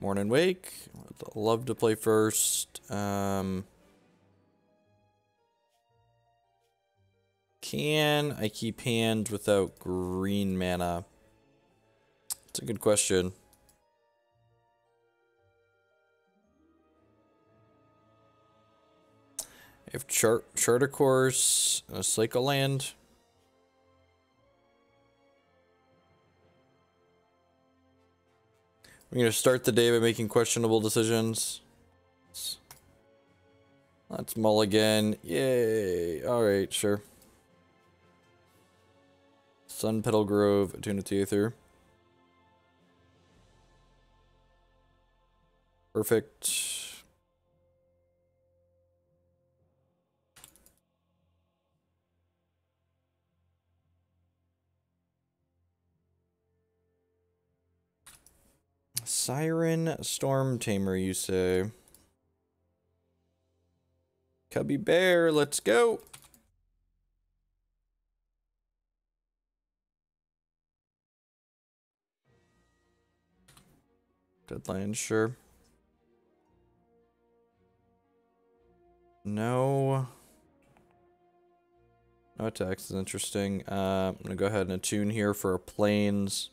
Morning Wake. I'd love to play first. Can I keep hand without green mana? It's a good question. I have Charter Course, a Cycle Land. We're going to start the day by making questionable decisions. Let's mulligan. Yay. Alright, sure. Sunpetal Grove, Attune to Aether. Perfect. Siren Storm Tamer, you say? Cubby Bear, let's go! Deadline, sure. No. No attacks is interesting. I'm gonna go ahead and attune here for our planes.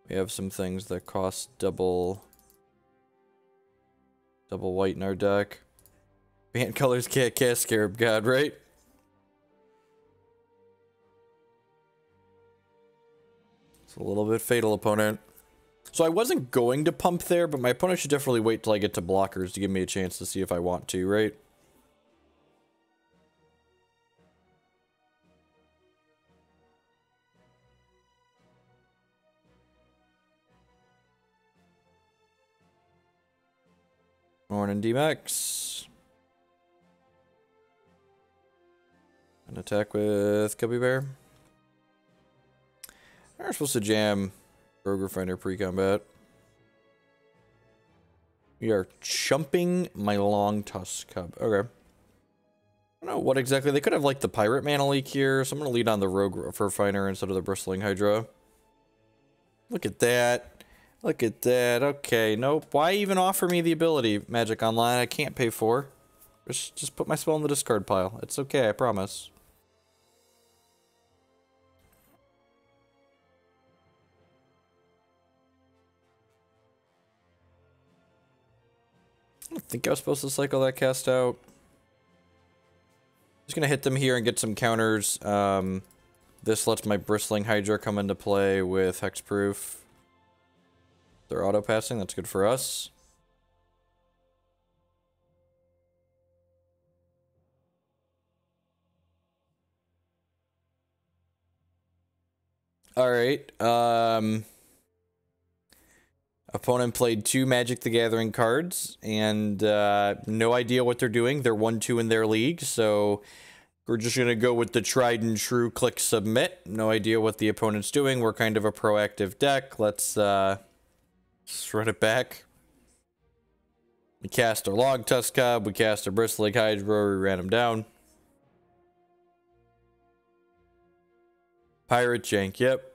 We have some things that cost double white in our deck. Bant colors can't cast Scarab God, right? It's a little bit fatal, opponent. So I wasn't going to pump there, but my opponent should definitely wait till I get to blockers to give me a chance to see if I want to, right? Morning, D-Max. An attack with Cubby Bear. We're supposed to jam Rogue Refiner pre-combat. We are chumping my Longtusk Cub. Okay. I don't know what exactly. They could have like the Pirate Mana Leak here, so I'm going to lead on the Rogue Refiner instead of the Bristling Hydra. Look at that. Look at that. Okay, nope. Why even offer me the ability, Magic Online? I can't pay for. Just put my spell in the discard pile. It's okay, I promise. I don't think I was supposed to cycle that cast out. Just gonna hit them here and get some counters. This lets my Bristling Hydra come into play with Hexproof. They're auto-passing, that's good for us. Alright, opponent played 2 Magic the Gathering cards, and no idea what they're doing. They're 1-2 in their league, so we're just gonna go with the tried and true click submit. No idea what the opponent's doing. We're kind of a proactive deck. Let's run it back. We cast our Longtusk Cub, we cast our Bristling Hydra, we ran him down. Pirate Jank, yep.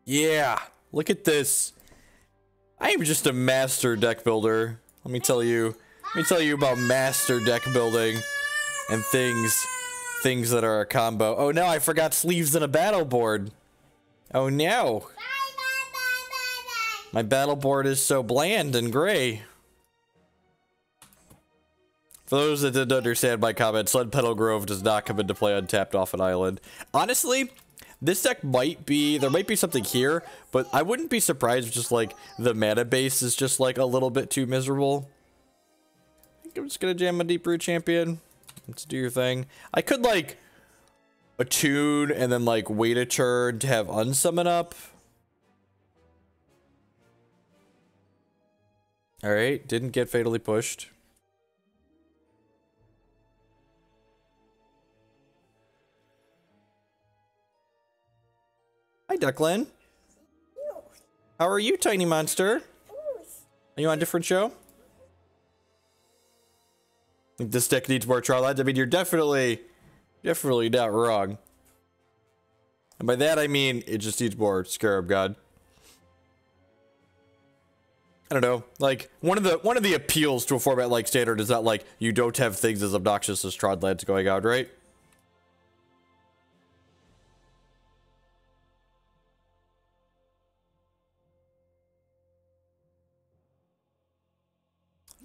Yeah, look at this. I am just a master deck builder. Let me tell you about master deck building and things that are a combo. Oh no, I forgot sleeves and a battle board. Oh no. My battle board is so bland and gray. For those that didn't understand my comment, Sunpetal Grove does not come into play untapped off an island. Honestly, this deck might be, there might be something here, but I wouldn't be surprised if just like the mana base is just like a little bit too miserable. I think I'm just gonna jam a Deeproot Champion. Let's do your thing. I could like attune and then like wait a turn to have Unsummon up. Alright, didn't get fatally pushed. Hi, Duckland. How are you, tiny monster? Are you on a different show? Think this deck needs more trial lands? I mean, you're definitely not wrong. And by that I mean it just needs more Scarab God. I don't know, like, one of the appeals to a format like Standard is that, like, you don't have things as obnoxious as Trodlands going out, right?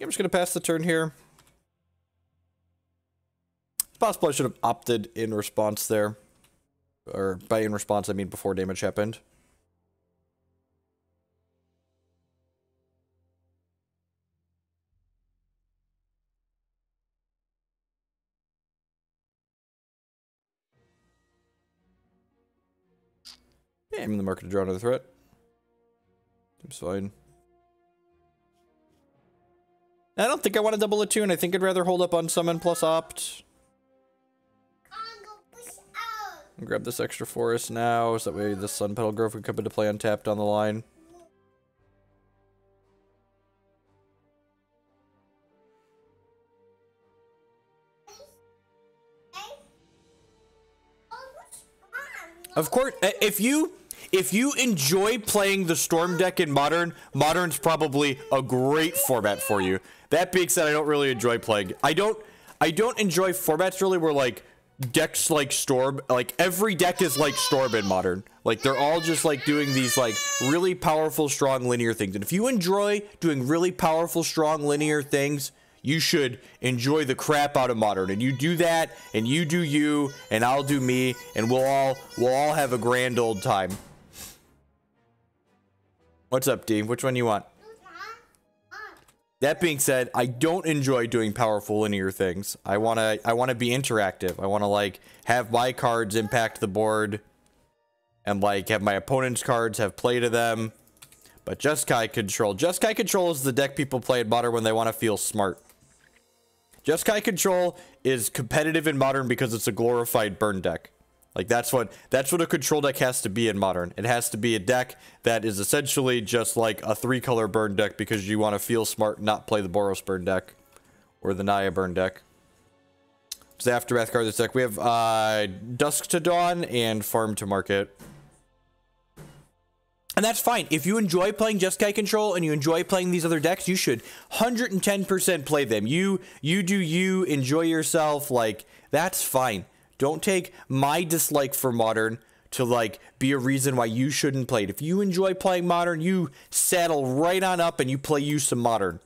I'm just gonna pass the turn here. It's possible I should have opted in response there. Or by in response, I mean before damage happened. Yeah, I'm in the market to draw another threat. Seems fine. I don't think I want to double Attune. I think I'd rather hold up Unsummon plus Opt. Grab this extra forest now, so that way the Sunpetal Grove can come into play untapped down the line. Of course, if you enjoy playing the Storm deck in Modern, Modern's probably a great format for you. That being said, I don't really enjoy playing. I don't enjoy formats really where, like, decks like Storm, like, every deck is like Storm in Modern. Like, they're all just, like, doing these, like, really powerful, strong, linear things. And if you enjoy doing really powerful, strong, linear things, you should enjoy the crap out of Modern. And you do that, and you do you, and I'll do me, and we'll all have a grand old time. What's up, D? Which one you want? That being said, I don't enjoy doing powerful linear things. I wanna be interactive. I wanna, like, have my cards impact the board, and, like, have my opponent's cards have play to them. But Jeskai Control is the deck people play in Modern when they want to feel smart. Jeskai Control is competitive in Modern because it's a glorified burn deck. Like, that's what a control deck has to be in Modern. It has to be a deck that is essentially just like a 3-color burn deck because you want to feel smart and not play the Boros burn deck or the Naya burn deck. It's the Aftermath card of this deck. We have Dusk to Dawn and Farm to Market. And that's fine. If you enjoy playing Jeskai Control and you enjoy playing these other decks, you should 110% play them. You do you, enjoy yourself, like, that's fine. Don't take my dislike for Modern to, like, be a reason why you shouldn't play it. If you enjoy playing Modern, you saddle right on up and you play you some Modern.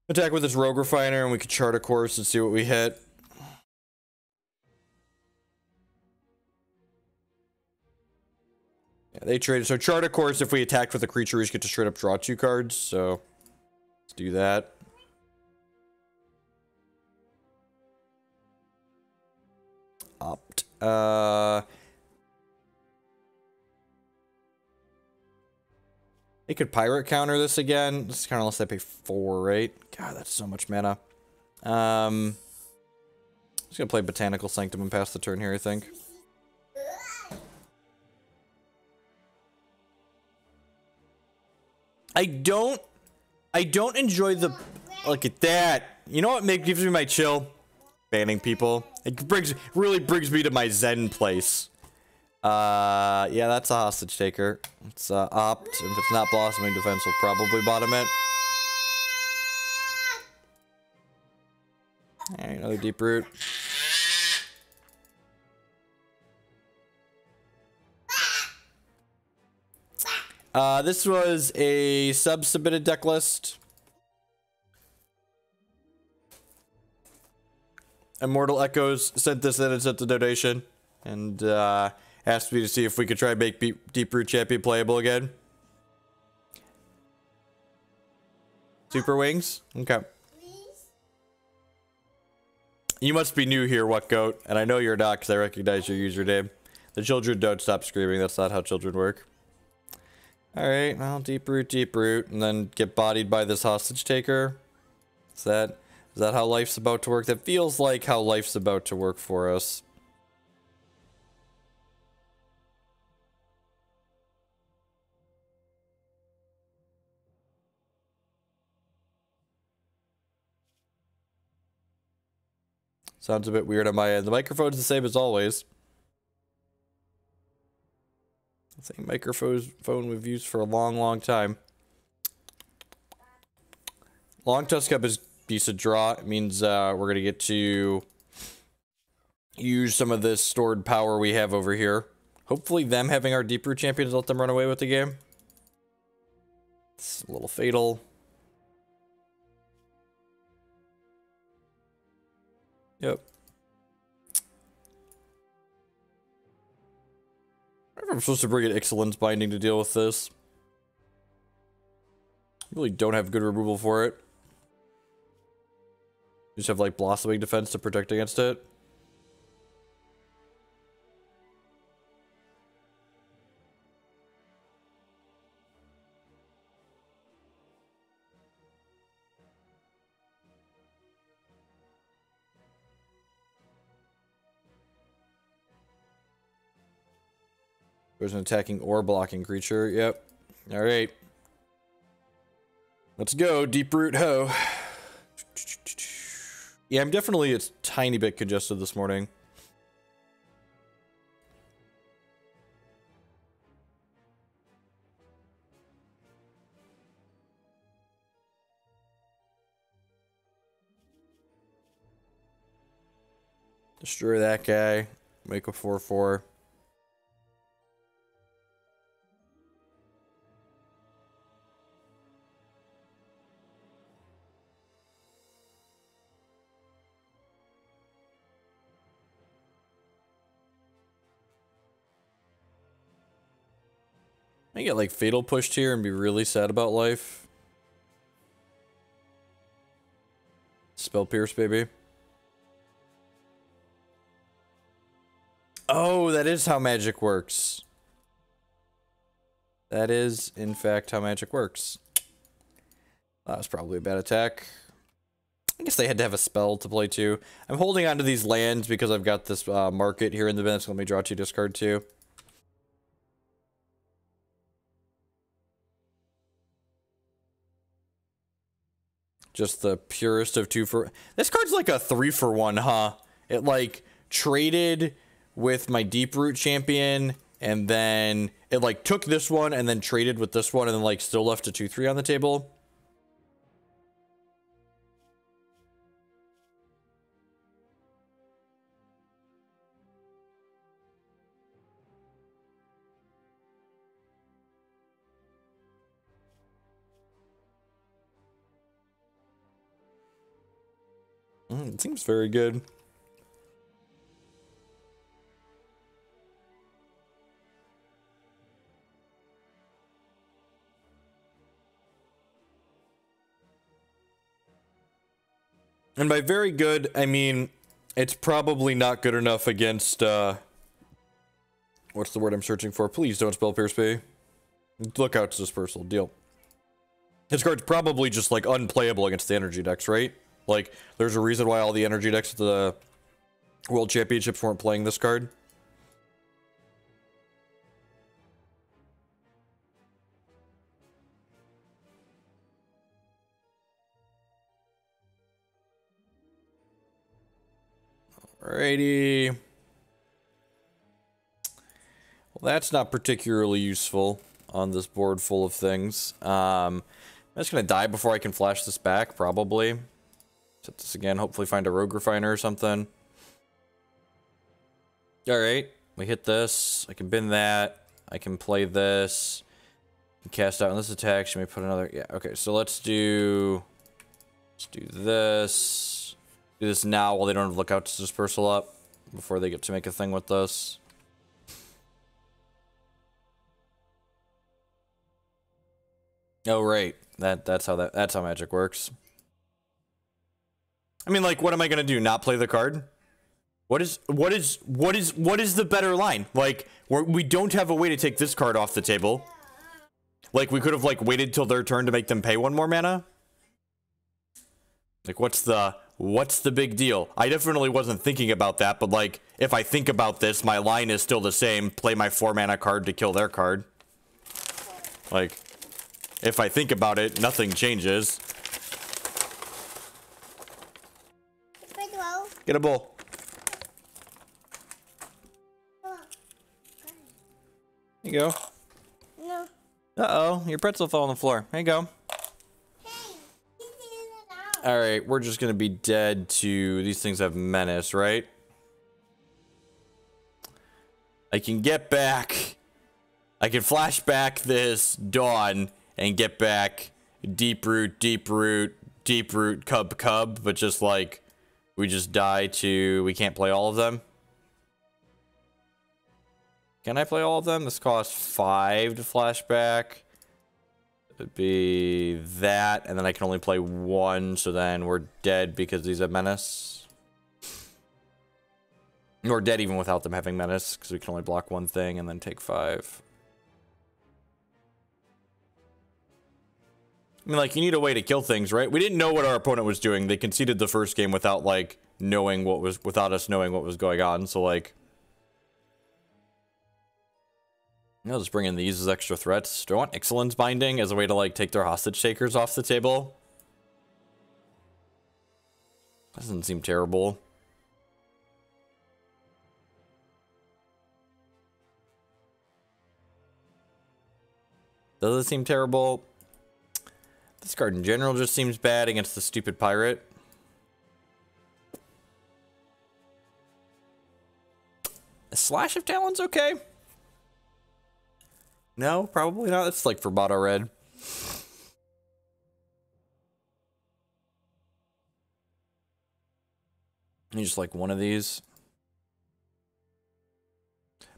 Attack with this Rogue Refiner and we can chart a course and see what we hit. Yeah, they traded. So chart a course, if we attacked with a creature, we just get to straight up draw 2 cards. So let's do that. Opt. They could pirate counter this again. This is kind of unless they pay 4, right? God, that's so much mana. Just gonna play Botanical Sanctum and pass the turn here, I think. I don't enjoy the, look at that. You know what gives me my chill? Banning people. It really brings me to my Zen place. Yeah, that's a hostage taker. It's Opt. If it's not Blossoming Defense, we'll probably bottom it. Alright, another Deeproot. This was a sub-submitted deck list. Immortal Echoes sent this in and sent the donation. And asked me to see if we could try and make Deeproot Champion playable again. Super Wings? Okay. You must be new here, What Goat? And I know you're not because I recognize your username. The children don't stop screaming. That's not how children work. Alright, well, Deeproot, and then get bodied by this hostage taker. Is that how life's about to work? That feels like how life's about to work for us. Sounds a bit weird on my end. The microphone's the same as always. Same microphone we've used for a long, long time. Longtusk Cub is decent draw. It means we're going to get to use some of this stored power we have over here. Hopefully them having our Deeproot Champions let them run away with the game. It's a little fatal. Yep. I wonder if I'm supposed to bring in Ixalan's Binding to deal with this. Really don't have good removal for it. Just have like Blossoming Defense to protect against it. There's an attacking or blocking creature. Yep. Alright. Let's go. Deeproot ho. Yeah, I'm definitely a tiny bit congested this morning. Destroy that guy. Make a 4/4. I get like fatal pushed here and be really sad about life. Spell Pierce, baby. Oh, that is how magic works. That is, in fact, how magic works. That was probably a bad attack. I guess they had to have a spell to play too. I'm holding on to these lands because I've got this market here in the bench. So let me draw 2, discard 2. Just the purest of 2 for... This card's like a 3-for-1, huh? It like traded with my Deeproot Champion, and then it like took this one and then traded with this one and then like still left a 2/3 on the table. It seems very good. And by very good, I mean, it's probably not good enough against, what's the word I'm searching for? Please don't spell Pierce me. Lookout's dispersal, deal. His card's probably just, like, unplayable against the energy decks, right? Like, there's a reason why all the energy decks at the World Championships weren't playing this card. Alrighty. Well, that's not particularly useful on this board full of things. I'm just gonna die before I can flash this back, probably. Set this again, hopefully find a Rogue Refiner or something. Alright, we hit this. I can bin that. I can play this. I can cast out on this attack. Should we put another... Yeah, okay, so let's do this. Do this now while they don't have Lookout's dispersal up. Before they get to make a thing with this. Oh, right. That's how magic works. I mean, like, what am I gonna do? Not play the card? What is the better line? Like, we don't have a way to take this card off the table. Like, we could have, like, waited till their turn to make them pay 1 more mana. Like, what's the big deal? I definitely wasn't thinking about that, but, like, if I think about this, my line is still the same. Play my 4 mana card to kill their card. Like, if I think about it, nothing changes. Get a bowl. There you go. Uh-oh, your pretzel fell on the floor. There you go. Alright, we're just gonna be dead to... These things have menace, right? I can get back... I can flash back this Dawn and get back Deeproot, Cub, but just like... We just die to... We can't play all of them. Can I play all of them? This costs 5 to flash back. It'd be that, and then I can only play 1, so then we're dead because these have menace. We're dead even without them having menace, because we can only block 1 thing and then take 5. I mean, like, you need a way to kill things, right? We didn't know what our opponent was doing. They conceded the first game without, like, knowing what was, without us knowing what was going on, so, like... I'll just bring in these as extra threats. Do I want Ixalan's Binding as a way to, like, take their hostage takers off the table? Doesn't seem terrible. Does it seem terrible? This card in general just seems bad against the stupid pirate. A Slash of Talons, okay. No, probably not. It's like for Botto Red. You just like one of these.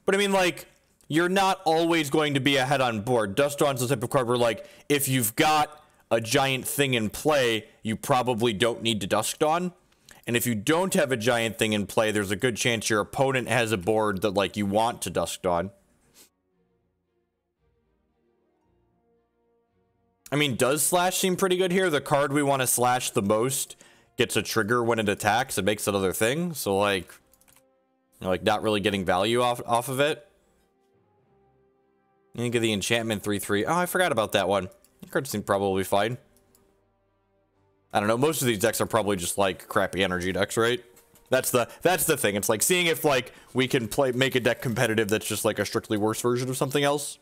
But I mean, like, you're not always going to be ahead on board. Dust Dawn's the type of card where, like, if you've got a giant thing in play, you probably don't need to Dusk Dawn. And if you don't have a giant thing in play, there's a good chance your opponent has a board that, like, you want to Dusk Dawn. I mean, does Slash seem pretty good here? The card we want to slash the most gets a trigger when it attacks. It makes another thing. So, like, you know, like not really getting value off of it. You think of the enchantment 3/3. Oh, I forgot about that one. The card seems probably fine. I don't know. Most of these decks are probably just like crappy energy decks, right? That's the thing. It's like seeing if like we can make a deck competitive that's just like a strictly worse version of something else.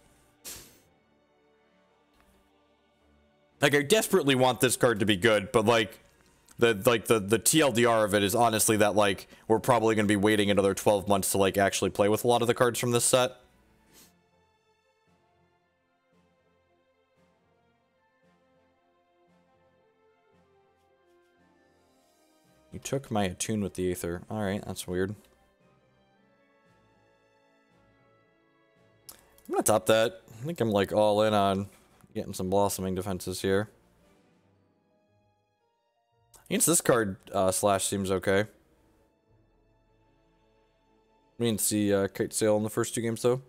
Like, I desperately want this card to be good, but, like, the TLDR of it is honestly that, like, we're probably going to be waiting another 12 months to, like, actually play with a lot of the cards from this set. You took my Attune with the Aether. Alright, that's weird. I'm gonna top that. I think I'm, like, all in on... getting some blossoming defenses here. Against this card, Slash seems okay. We didn't see Kite Sail in the first 2 games, though.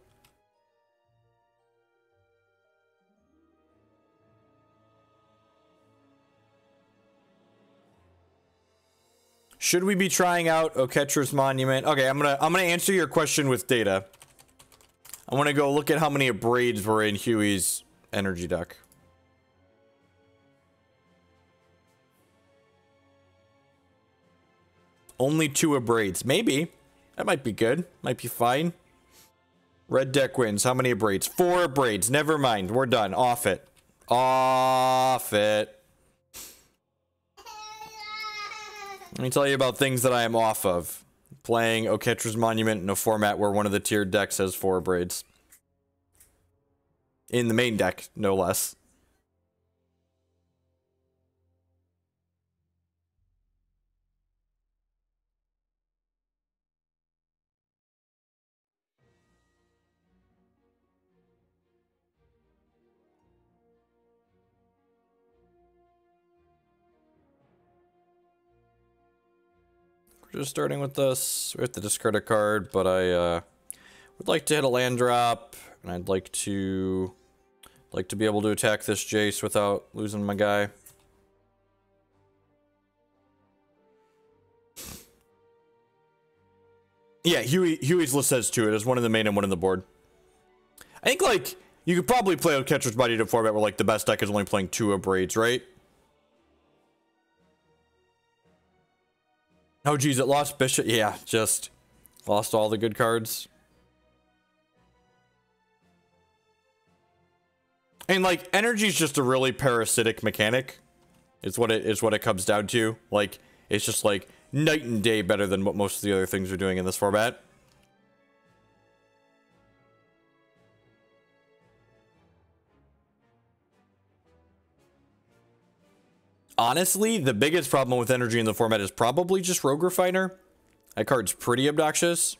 Should we be trying out Oketra's Monument? Okay, I'm gonna answer your question with data. I want to go look at how many Abrades were in Huey's energy deck. Only 2 Abrades. Maybe. That might be good. Might be fine. Red deck wins. How many Abrades? 4 Abrades. Never mind. We're done. Off it. Off it. Let me tell you about things that I am off of. Playing Oketra's Monument in a format where one of the tiered decks has 4 Abrades. In the main deck, no less. We're just starting with this. We have to discard a card, but I would like to hit a land drop, and I'd like to be able to attack this Jace without losing my guy. Yeah, Huey's list says 2. It has 1 in the main and 1 in the board. I think, like, you could probably play Oketra's Body to format where, like, the best deck is only playing 2 Abrades, right? Oh, geez, it lost Bishop. Yeah, just lost all the good cards. And like energy is just a really parasitic mechanic. Is what it comes down to. Like it's just like night and day better than what most of the other things are doing in this format. Honestly, the biggest problem with energy in the format is probably just Rogue Refiner. That card's pretty obnoxious.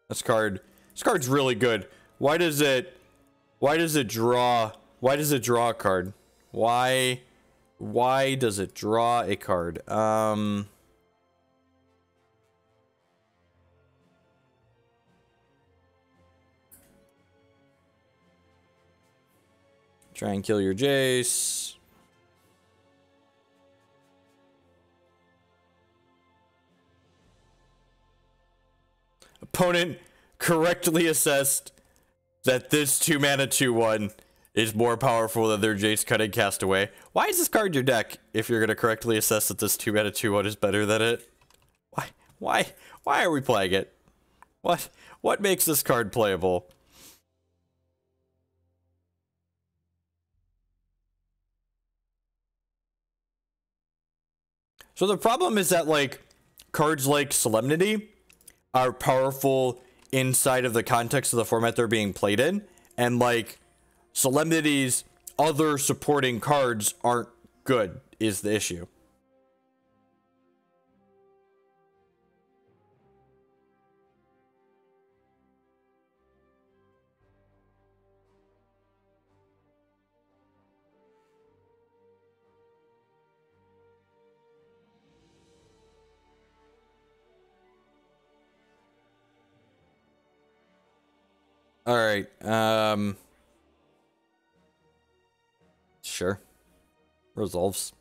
This card's really good. Why does it draw a card? Why does it draw a card? Try and kill your Jace. Opponent correctly assessed that this 2-mana 2/1 is more powerful than their Jace Cunning Castaway. Why is this card in your deck if you're going to correctly assess that this 2-mana 2/1 is better than it? Why are we playing it? What makes this card playable? So the problem is that like cards like Solemnity are powerful inside of the context of the format they're being played in, and like Solemnity's other supporting cards aren't good is the issue. All right. Sure. Resolves.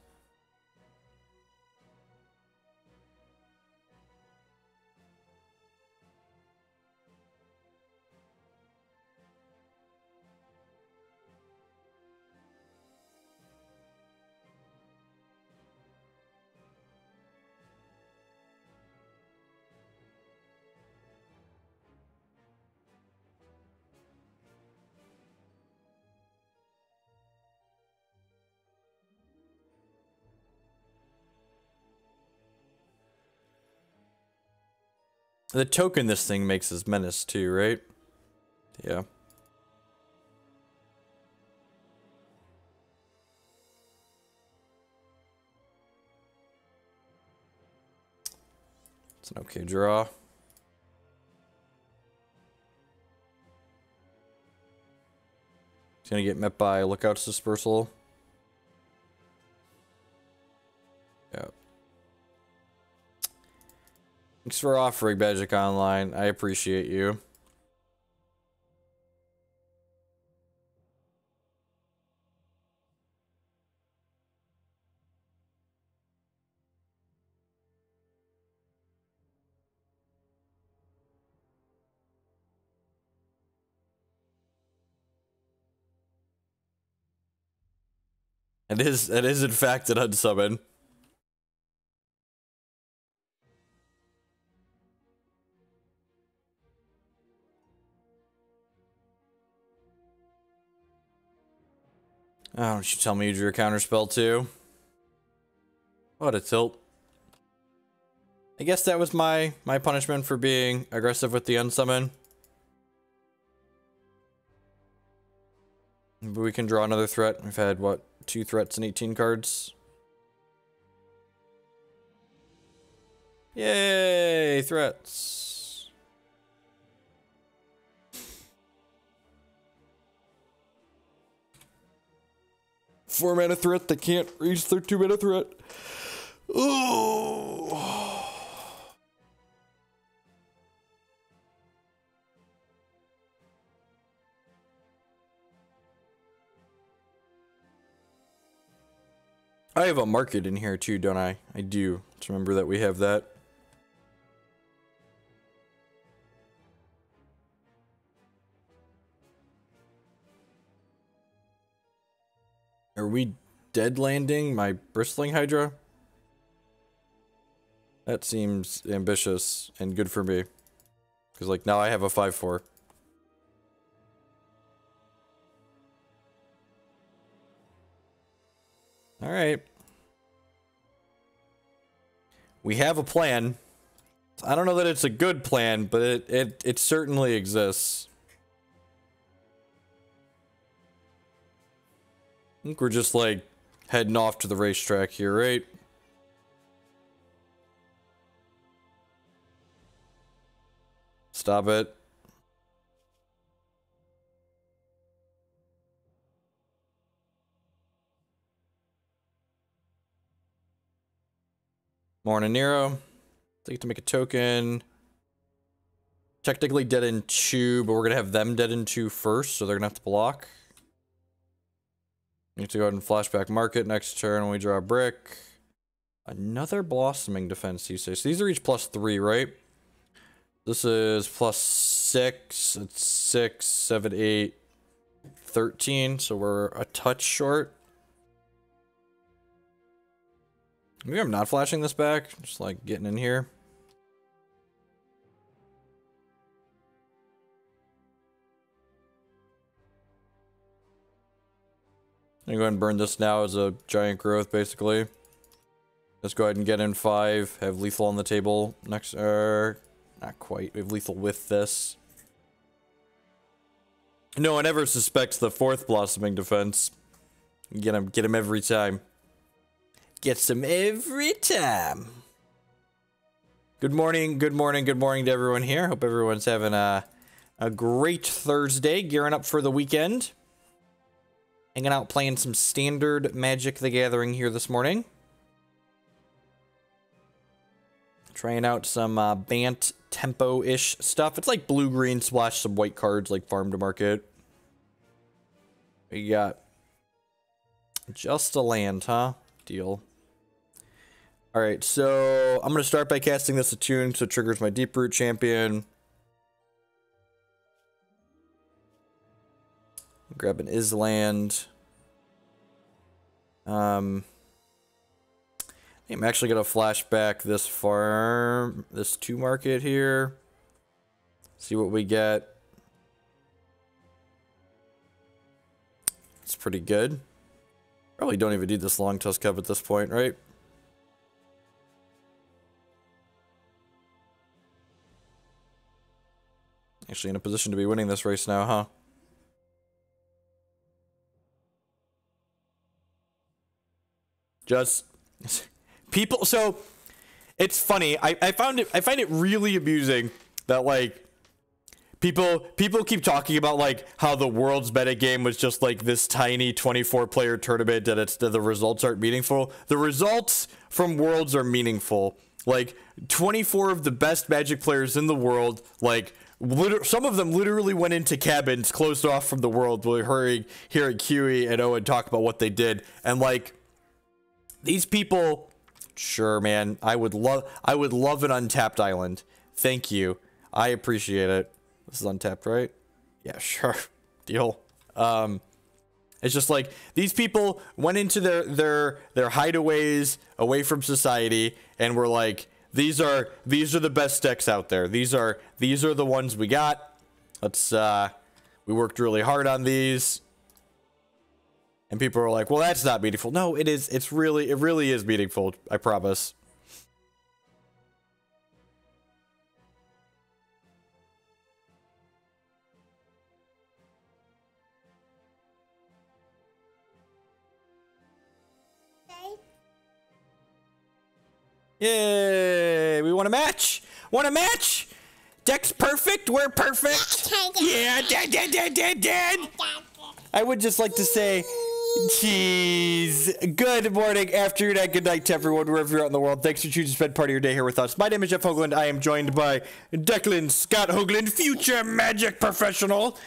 The token this thing makes is Menace too, right? Yeah. It's an okay draw. It's gonna get met by Lookout's Dispersal. Yeah. Thanks for offering Magic Online. I appreciate you. It is in fact an Unsummon. Oh, don't you tell me you drew a counterspell too? What a tilt. I guess that was my punishment for being aggressive with the Unsummon. But we can draw another threat. We've had, what, 2 threats and 18 cards? Yay, threats. Four-mana threat that can't reach their 2-mana threat. Ooh. I have a market in here too, don't I? I do. Let's remember that we have that. Are we dead landing my Bristling Hydra? That seems ambitious and good for me. Because, like, now I have a 5/4. Alright. We have a plan. I don't know that it's a good plan, but it certainly exists. I think we're just, like, heading off to the racetrack here, right? Stop it. Morning, Nero. Take to make a token. Technically dead in 2, but we're gonna have them dead in 2 first, so they're gonna have to block. Need to go ahead and flashback market next turn when we draw a brick. Another blossoming defense, you say. So these are each +3, right? This is +6. It's 6, 7, 8, 13. So we're a touch short. Maybe I'm not flashing this back. Just like getting in here. I'm gonna go ahead and burn this now as a giant growth, basically. Let's go ahead and get in 5. Have lethal on the table next. Not quite. We have lethal with this. No one ever suspects the 4th blossoming defense. Get him every time. Gets him every time. Good morning, good morning, good morning to everyone here. Hope everyone's having a great Thursday, gearing up for the weekend. Hanging out playing some standard Magic the Gathering here this morning. Trying out some Bant tempo-ish stuff. It's like blue-green splash, some white cards like farm to market. We got just a land, huh? Deal. Alright, so I'm going to start by casting this Attune, so it triggers my Deeproot Champion. Grab an Ixalan. I'm actually going to flash back this farm, this 2 market here. See what we get. It's pretty good. Probably don't even need this Longtusk Cub at this point, right? Actually in a position to be winning this race now, huh? Just people, so it's funny. I find it really amusing that like people keep talking about like how the world's meta game was just like this tiny 24-player tournament and the results aren't meaningful. The results from Worlds are meaningful. Like 24 of the best Magic players in the world, like some of them literally went into cabins closed off from the world while hearing Kiwi and Owen talk about what they did. And like these people, sure, man, I would love an untapped island. Thank you. I appreciate it. This is untapped, right? Yeah, sure. Deal. It's just like these people went into their hideaways away from society and were like, these are the best decks out there. These are the ones we got. Let's we worked really hard on these. And people are like, well, that's not meaningful. No, it is. It really is meaningful. I promise. Yay! We want a match. Want a match? Deck's perfect. We're perfect. Yeah, dead. I would just like to say, jeez. Good morning, afternoon, and good night to everyone, wherever you're out in the world. Thanks for choosing to spend part of your day here with us. My name is Jeff Hoagland. I am joined by Declan Scott Hoagland, future Magic professional.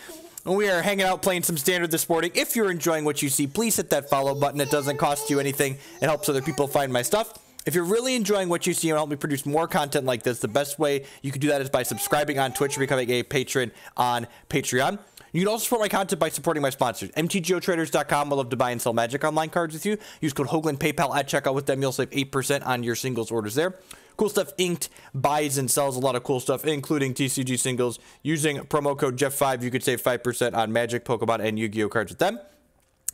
And we are hanging out playing some standard this morning. If you're enjoying what you see, please hit that follow button. It doesn't cost you anything. It helps other people find my stuff. If you're really enjoying what you see and help me produce more content like this, the best way you can do that is by subscribing on Twitch or becoming a patron on Patreon. You can also support my content by supporting my sponsors. MTGOtraders.com. I love to buy and sell Magic Online cards with you. Use code Hoagland PayPal at checkout with them. You'll save 8% on your singles orders there. Cool Stuff Inked buys and sells a lot of cool stuff, including TCG singles. Using promo code Jeff5, you could save 5% on Magic, Pokemon, and Yu-Gi-Oh cards with them.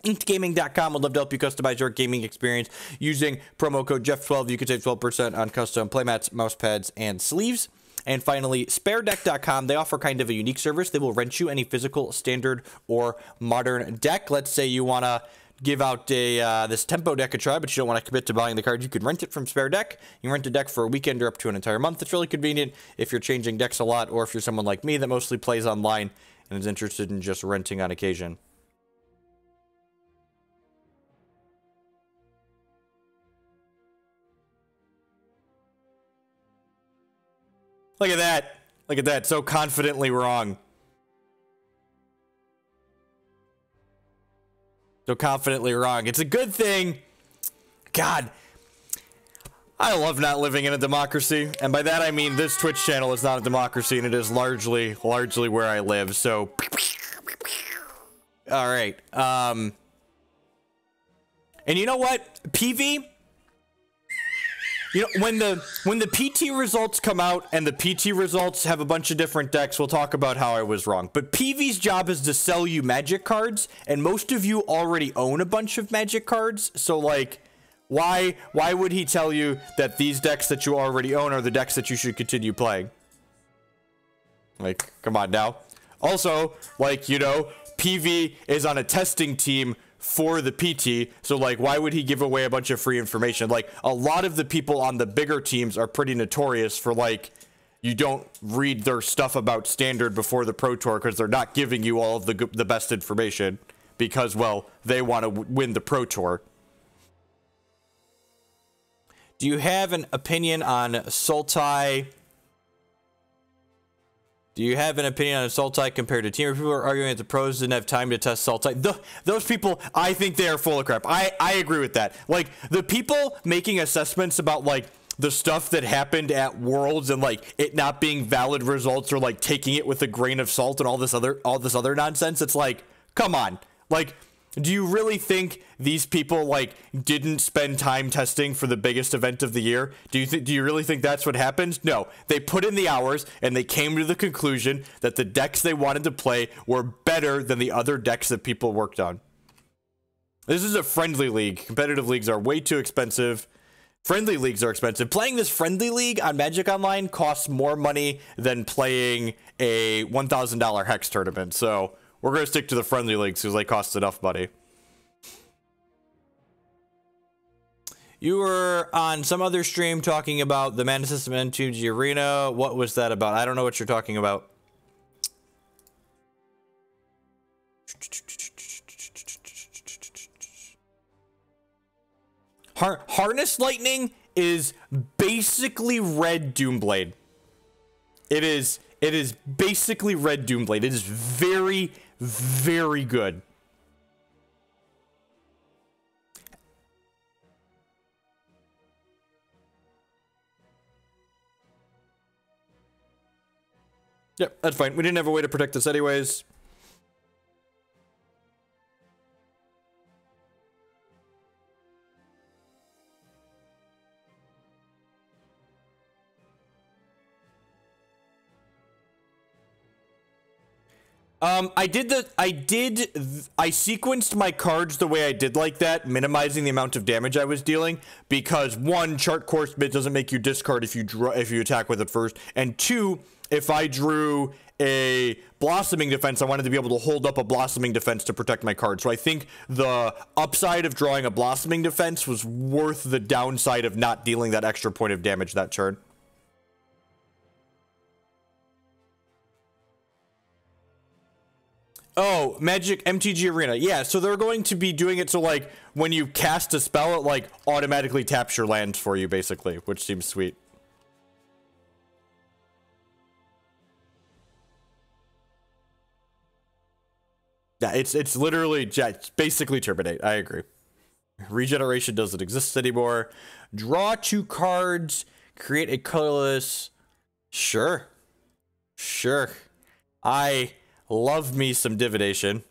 InkedGaming.com would love to help you customize your gaming experience. Using promo code Jeff12, you can save 12% on custom playmats, mouse pads, and sleeves. And finally, SpareDeck.com. They offer kind of a unique service. They will rent you any physical, standard, or modern deck. Let's say you want to give out this tempo deck a try, but you don't want to commit to buying the card. You could rent it from Spare Deck. You can rent a deck for a weekend or up to an entire month. It's really convenient if you're changing decks a lot, or if you're someone like me that mostly plays online and is interested in just renting on occasion. Look at that. Look at that. So confidently wrong. So confidently wrong. It's a good thing. God, I love not living in a democracy. And by that, I mean this Twitch channel is not a democracy, and it is largely where I live. So, all right. And you know what? PV, you know, when the PT results come out and the PT results have a bunch of different decks, we'll talk about how I was wrong. But PV's job is to sell you Magic cards, and most of you already own a bunch of Magic cards. So, like, why would he tell you that these decks that you already own are the decks that you should continue playing? Like, come on now. Also, like, you know, PV is on a testing team for the PT, so like, why would he give away a bunch of free information? Like, a lot of the people on the bigger teams are pretty notorious for, like, you don't read their stuff about standard before the Pro Tour because they're not giving you all of the best information because, well, they want to win the Pro Tour. Do you have an opinion on Sultai? Do you have an opinion on Sultai compared to Team? People are arguing that the pros didn't have time to test Sultai. Those people, I think they are full of crap. I agree with that. Like, the people making assessments about, like, the stuff that happened at Worlds and, like, it not being valid results or, like, taking it with a grain of salt and all this other nonsense, it's like, come on. Like, do you really think these people, like, didn't spend time testing for the biggest event of the year? Do you really think that's what happened? No. They put in the hours, and they came to the conclusion that the decks they wanted to play were better than the other decks that people worked on. This is a friendly league. Competitive leagues are way too expensive. Friendly leagues are expensive. Playing this friendly league on Magic Online costs more money than playing a $1,000 Hex tournament, so we're going to stick to the friendly leagues because they cost enough money. You were on some other stream talking about the Mana System N2G Arena. What was that about? I don't know what you're talking about. Harness Lightning is basically Red Doomblade. It is basically Red Doomblade. It is very, very good. Yep, that's fine. We didn't have a way to protect this anyways. I sequenced my cards the way I did like that, minimizing the amount of damage I was dealing, because one, Chart Course Bit doesn't make you discard if you attack with it first, and two, if I drew a Blossoming Defense, I wanted to be able to hold up a Blossoming Defense to protect my card. So I think the upside of drawing a Blossoming Defense was worth the downside of not dealing that extra point of damage that turn. Oh, Magic MTG Arena. Yeah, so they're going to be doing it so, like, when you cast a spell, it, like, automatically taps your lands for you, basically, which seems sweet. Yeah, it's literally, it's basically Terminate. I agree. Regeneration doesn't exist anymore. Draw 2 cards. Create a colorless. Sure. Sure. I Love me some divination.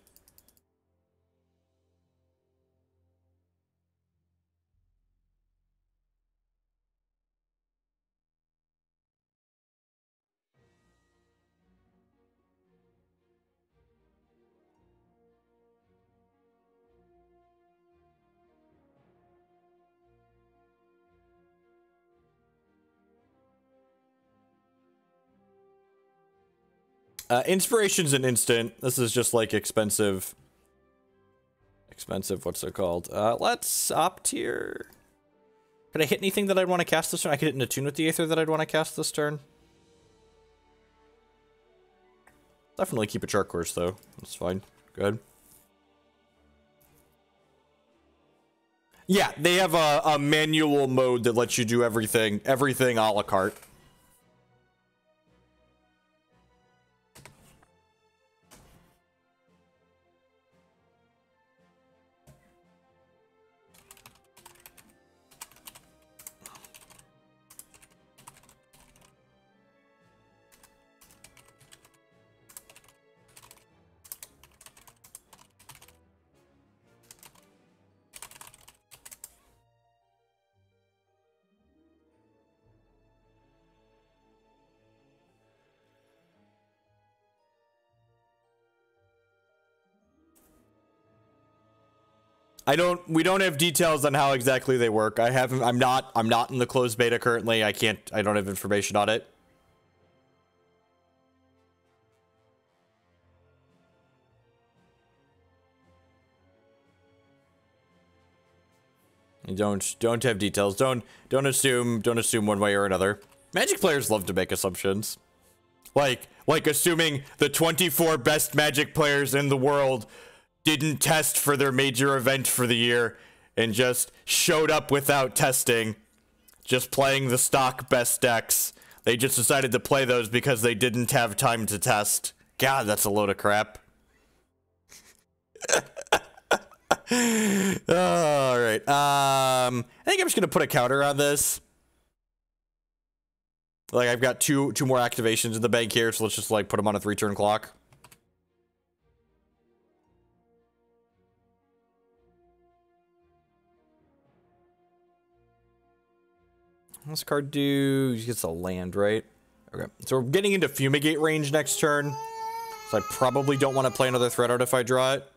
Inspiration's an instant. This is just like expensive. What's it called? Let's opt here. Could I hit anything that I'd want to cast this turn? I could hit an Attune with the Aether that I'd want to cast this turn. Definitely keep a chart course though. That's fine. Good. Yeah, they have a manual mode that lets you do everything a la carte. We don't have details on how exactly they work. I'm not in the closed beta currently. I don't have information on it. You don't have details. Don't assume one way or another. Magic players love to make assumptions. Like assuming the 24 best Magic players in the world didn't test for their major event for the year and just showed up without testing, just playing the stock best decks. They just decided to play those because they didn't have time to test. God, that's a load of crap. All right. I think I'm just gonna put a counter on this. Like, I've got two more activations in the bank here, so let's just like put them on a 3-turn clock. What's this card do? He gets a land, right? Okay, so we're getting into Fumigate range next turn. So I probably don't want to play another Threat Art if I draw it.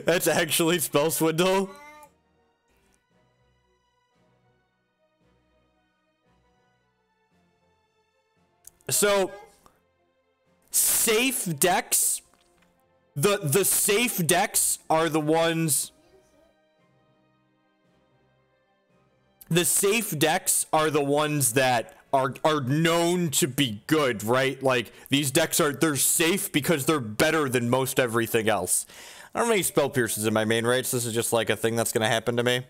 That's actually Spell Swindle. So safe decks, the safe decks are the ones. The safe decks are the ones that are known to be good, right? Like, these decks they're safe because they're better than most everything else. I don't have any Spell Pierces in my main rates. This is just like a thing that's gonna happen to me.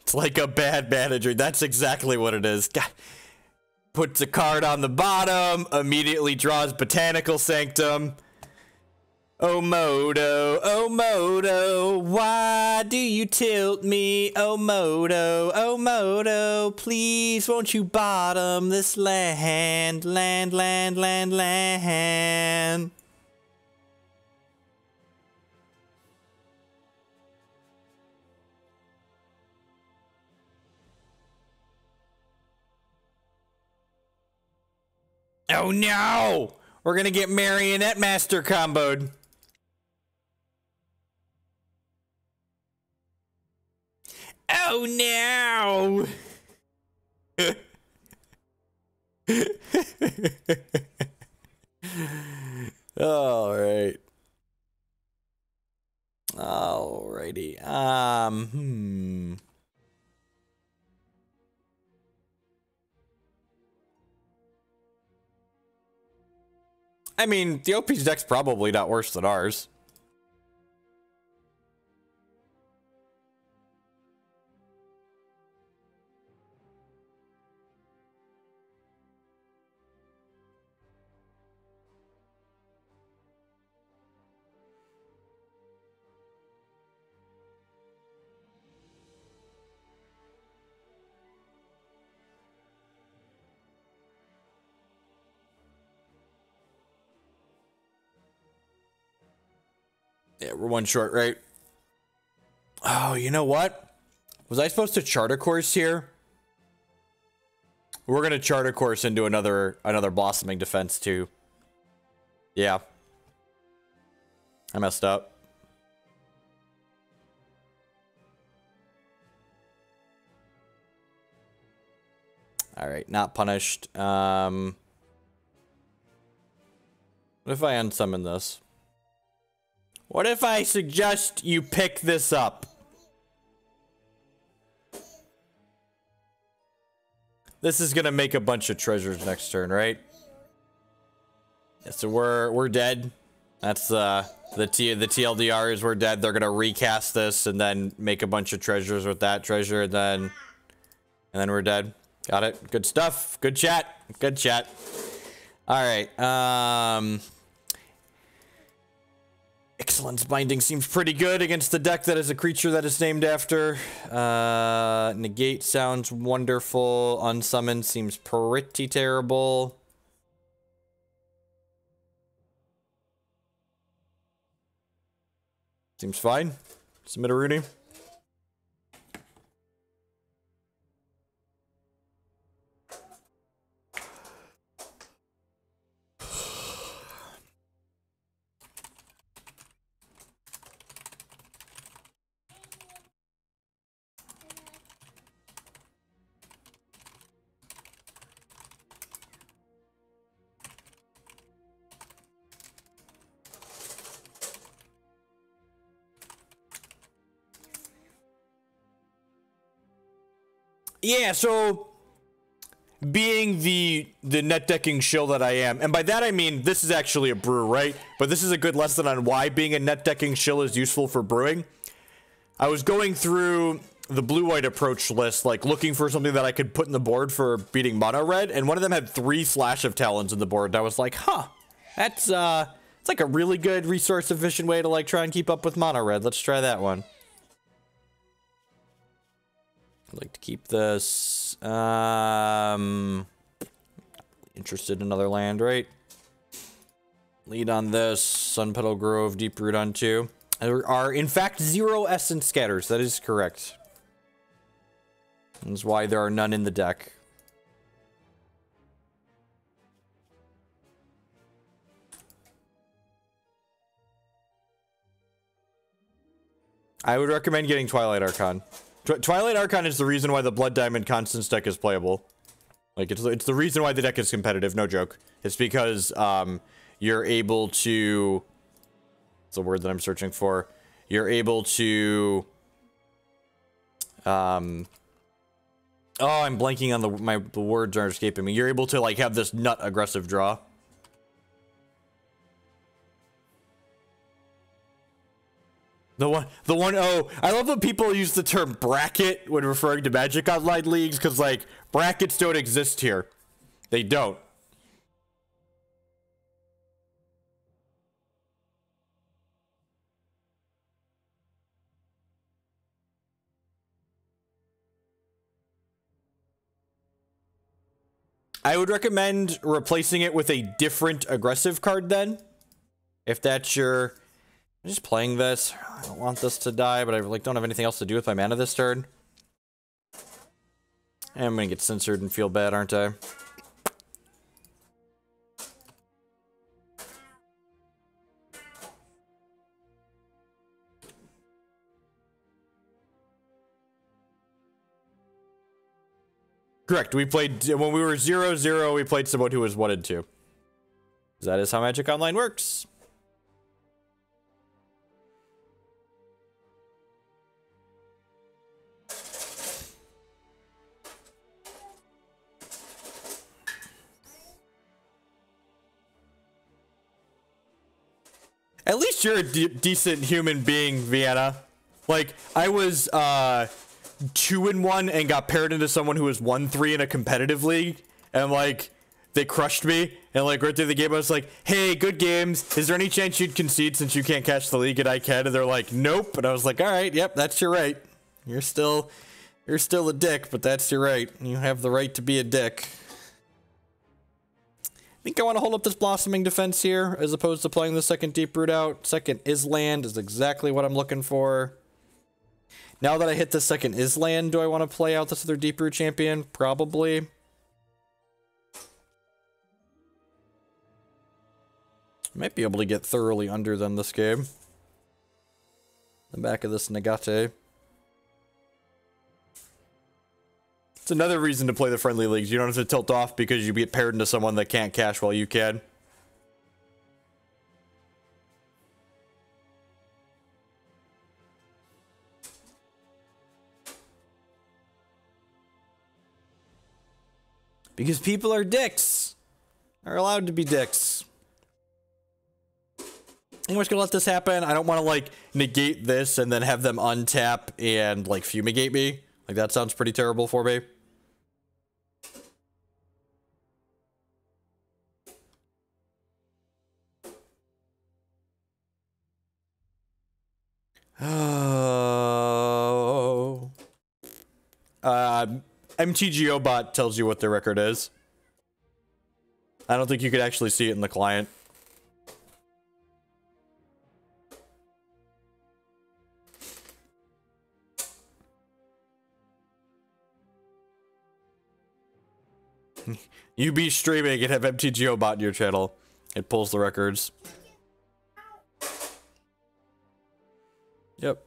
It's like a bad manager. That's exactly what it is. God. Puts a card on the bottom, immediately draws Botanical Sanctum. Oh Moto, why do you tilt me? Oh Moto, please won't you bottom this land. Oh no! We're gonna get Marionette Master comboed. Oh no! All right. Alrighty. I mean, the OP's deck's probably not worse than ours. Yeah, we're one short, right? Oh, you know what? Was I supposed to chart a course here? We're gonna chart a course into another blossoming defense too. Yeah. I messed up. Alright, not punished. What if I unsummon this? What if I suggest you pick this up? This is gonna make a bunch of treasures next turn, right? Yeah, so we're dead. That's the TLDR is we're dead. They're gonna recast this and then make a bunch of treasures with that treasure, and then we're dead. Got it. Good stuff. Good chat. Good chat. All right. Ixalan's Binding seems pretty good against the deck that is a creature that is named after. Negate sounds wonderful. Unsummon seems pretty terrible. Seems fine. Submit a Rooney. Yeah, so being the net decking shill that I am, and by that I mean this is actually a brew, right? But this is a good lesson on why being a net decking shill is useful for brewing. I was going through the blue-white approach list, like looking for something that I could put in the board for beating mono red, and one of them had 3 Slash of Talons in the board. And I was like, huh, that's it's like a really good resource efficient way to like try and keep up with mono red. Let's try that one. I'd like to keep this. Interested in another land, right? Lead on this. Sunpetal Grove, Deeproot on 2. There are, in fact, 0 essence scatters. That is correct. That's why there are none in the deck. I would recommend getting Twilight Archon. Twilight Archon is the reason why the Blood Diamond Constance deck is playable. Like, it's the reason why the deck is competitive, no joke. It's because, you're able to... It's the word that I'm searching for. You're able to... Oh, I'm blanking on the words are escaping me. You're able to, like, have this nut aggressive draw. Oh, I love when people use the term bracket when referring to Magic Online leagues, because, like, brackets don't exist here. They don't. I would recommend replacing it with a different aggressive card then. If that's your... I'm just playing this. I don't want this to die, but I like don't have anything else to do with my mana this turn. And I'm gonna get censored and feel bad, aren't I? Correct. We played when we were 0-0. We played someone who was 1 and 2. That is how Magic Online works. At least you're a decent human being, Vienna. Like, I was 2-1 and got paired into someone who was 1-3 in a competitive league, and like they crushed me. And like right through the game, I was like, "Hey, good games. Is there any chance you'd concede since you can't catch the league and I can?" And they're like, "Nope." And I was like, "All right, yep, that's your right. You're still a dick, but that's your right. You have the right to be a dick." think I want to hold up this Blossoming Defense here, as opposed to playing the second Deeproot out. Second Island is exactly what I'm looking for. Now that I hit the second Island, do I want to play out this other Deeproot Champion? Probably. Might be able to get thoroughly under them this game. The back of this Negate. It's another reason to play the friendly leagues. You don't have to tilt off because you get paired into someone that can't cash while you can. Because people are dicks. Are allowed to be dicks. I'm just gonna let this happen. I don't want to, like, negate this and then have them untap and, like, fumigate me. Like, that sounds pretty terrible for me. Oh. MTGO bot tells you what the record is. I don't think you could actually see it in the client. You be streaming and have MTGO bot in your channel. It pulls the records. Yep.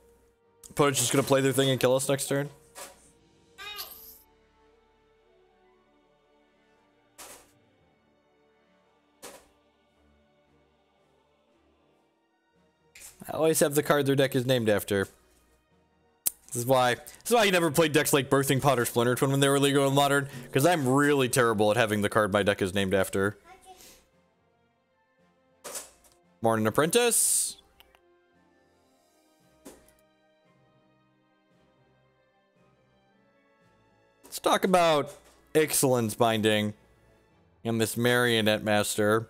Opponent's just gonna play their thing and kill us next turn. I always have the card their deck is named after. This is why you never played decks like Birthing Pod or Splinter Twin when they were legal and modern, because I'm really terrible at having the card my deck is named after. Morning Apprentice. Let's talk about Ixalan's Binding and this Marionette Master.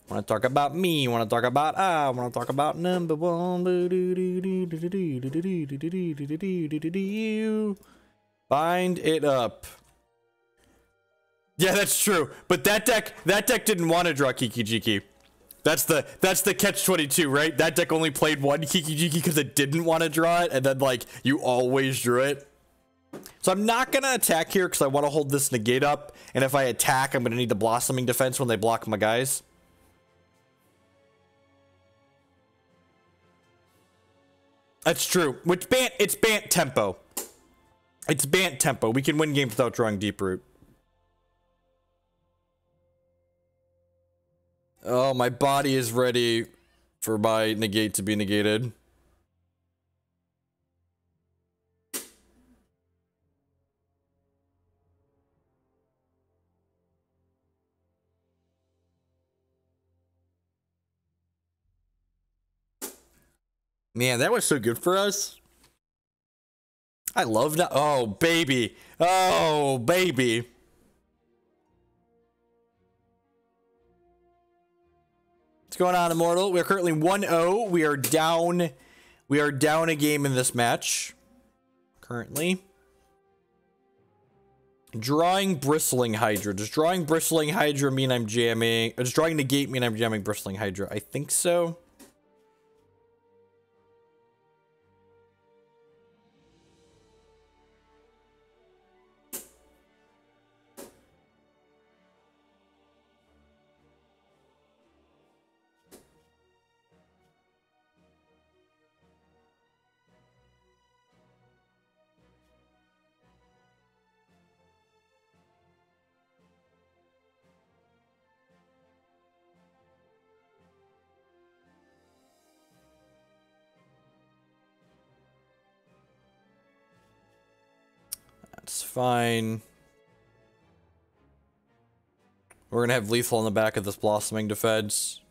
Want to talk about me? Want to talk about I? Want to talk about number one? Bind it up. Yeah, that's true. But that deck didn't want to draw Kiki Jiki. That's the catch-22, right? That deck only played one Kiki Jiki because it didn't want to draw it, and then like you always drew it. So I'm not gonna attack here because I want to hold this negate up, and if I attack, I'm gonna need the Blossoming Defense when they block my guys. That's true. Which Bant, it's Bant tempo. It's Bant tempo. We can win games without drawing Deeproot. Oh, my body is ready for my negate to be negated. Man, that was so good for us. I love that. Oh, baby. Oh, baby. What's going on, Immortal? We're currently 1-0. We are down. We are down a game in this match. Currently. Drawing Bristling Hydra. Does drawing Bristling Hydra mean I'm jamming? Or does drawing Negate mean I'm jamming Bristling Hydra? I think so. That's fine. We're gonna have lethal on the back of this Blossoming Defense.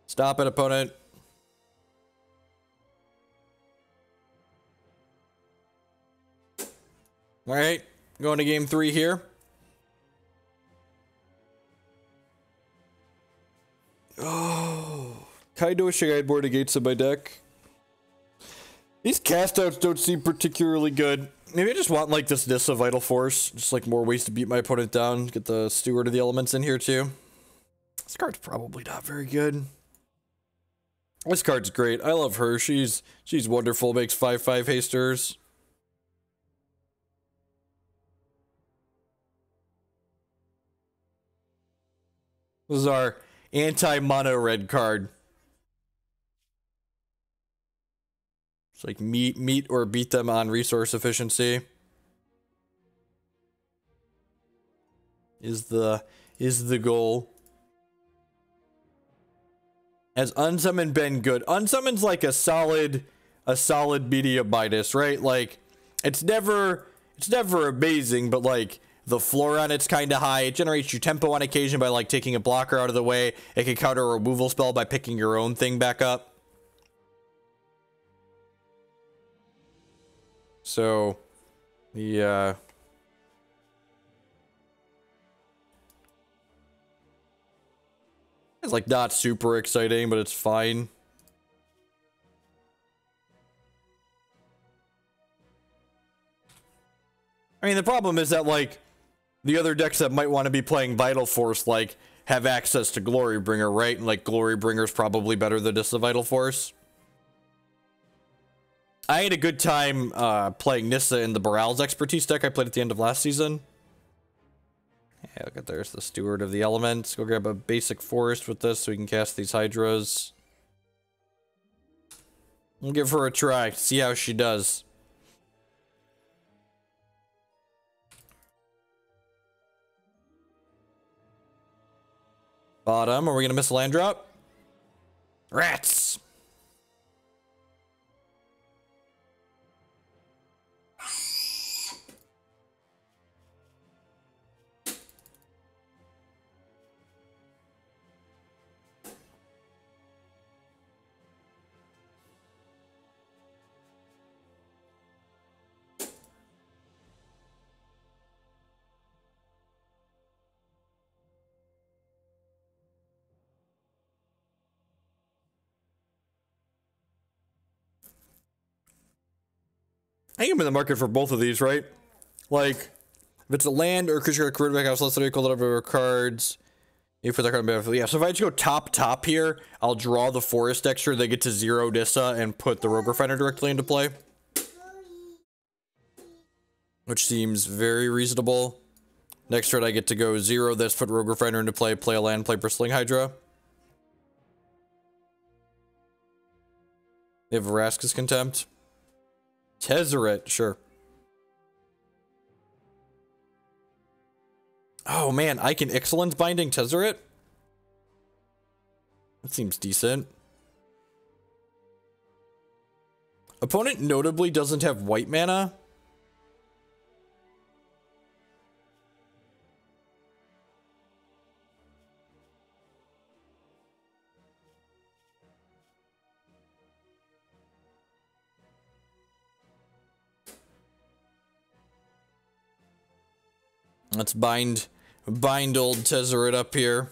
Stop it, opponent. All right, going to game 3 here. Oh, kinda wishing I had more negates in my deck. These cast outs don't seem particularly good. Maybe I just want like this Nissa Vital Force. Just like more ways to beat my opponent down. Get the Steward of the Elements in here too. This card's probably not very good. This card's great. I love her. She's wonderful. Makes 5/5 hasters. This is our anti-mono red card. It's like meet or beat them on resource efficiency. Is the goal. Has Unsummon been good? Unsummon's like a solid medium minus, right? Like it's never amazing, but like the floor on it's kind of high. It generates your tempo on occasion by like taking a blocker out of the way. It can counter a removal spell by picking your own thing back up. So, yeah. It's like not super exciting, but it's fine. I mean, the problem is that like the other decks that might want to be playing Vital Force like have access to Glorybringer, right? And like Glorybringer's probably better than just the Vital Force. I had a good time playing Nissa in the Boral's Expertise deck I played at the end of last season. Yeah, look at there's the Steward of the Elements. Go grab a basic forest with this so we can cast these Hydras. We'll give her a try, see how she does. Bottom, are we gonna miss a land drop? Rats! I think I'm in the market for both of these, right? Like, if it's a land or a creature card back house, less than equal to number cards. You put that card back. Yeah, so if I just go top here, I'll draw the forest extra, they get to 0 Nissa and put the Rogue Refiner directly into play. Which seems very reasonable. Next turn I get to go 0 this, put Rogue Refiner into play a land, play Bristling Hydra. They have Vraska's Contempt. Tezzeret, sure. Oh man, I can Ixalan's Binding Tezzeret? That seems decent. Opponent notably doesn't have white mana. Let's bind old Tezzeret up here.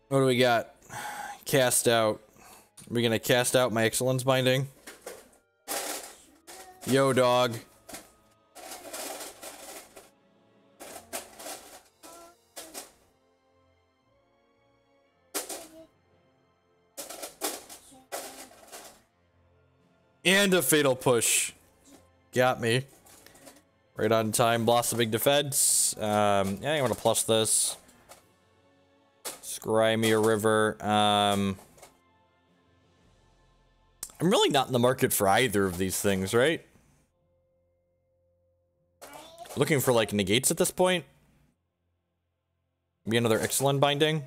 What do we got? Cast out. Are we gonna cast out my Ixalan's Binding? Yo, dog. And a Fatal Push. Got me. Right on time. Blossoming Defense. Yeah, I want to plus this. Scry me a river. I'm really not in the market for either of these things, right? Looking for like negates at this point. Maybe another Ixalan Binding.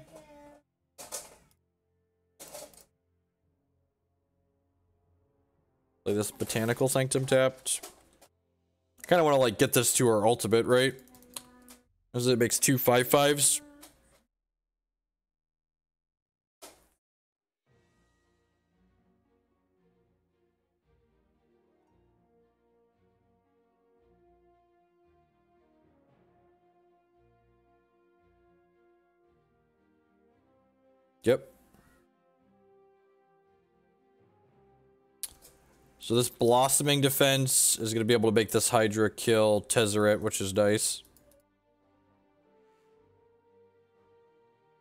Play this Botanical Sanctum tapped. Kind of want to like get this to our ultimate, right? As it makes 2 5/5s. Yep. So this blossoming defense is going to be able to make this Hydra kill Tezzeret, which is nice.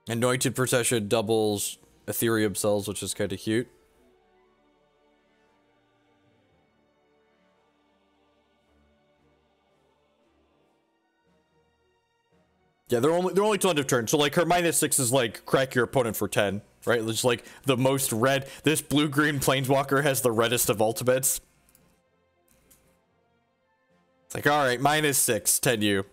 Anointed Procession doubles Ethereum cells, which is kind of cute. Yeah, they're only till end of turn. So like her -6 is like crack your opponent for 10, right? It's like the most red. This blue-green planeswalker has the reddest of ultimates. It's like, all right, -6, 10U.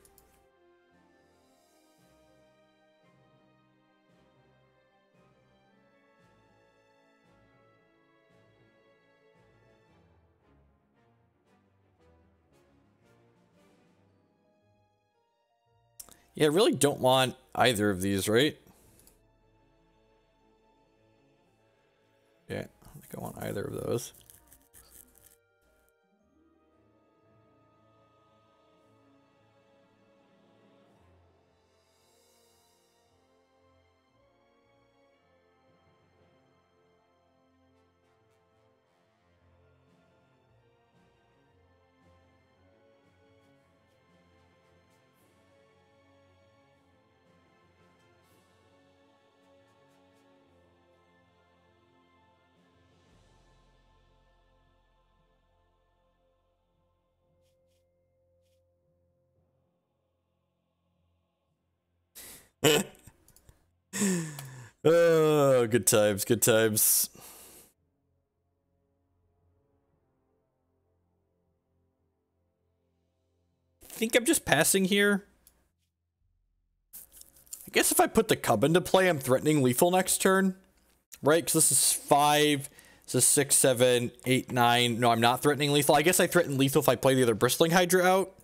Yeah, I really don't want either of these, right? Yeah, I don't think I want either of those. Oh, good times, good times. I think I'm just passing here. I guess if I put the Cub into play, I'm threatening lethal next turn. Right? Because this is 5, this is 6, 7, 8, 9. No, I'm not threatening lethal. I guess I threaten lethal if I play the other Bristling Hydra out.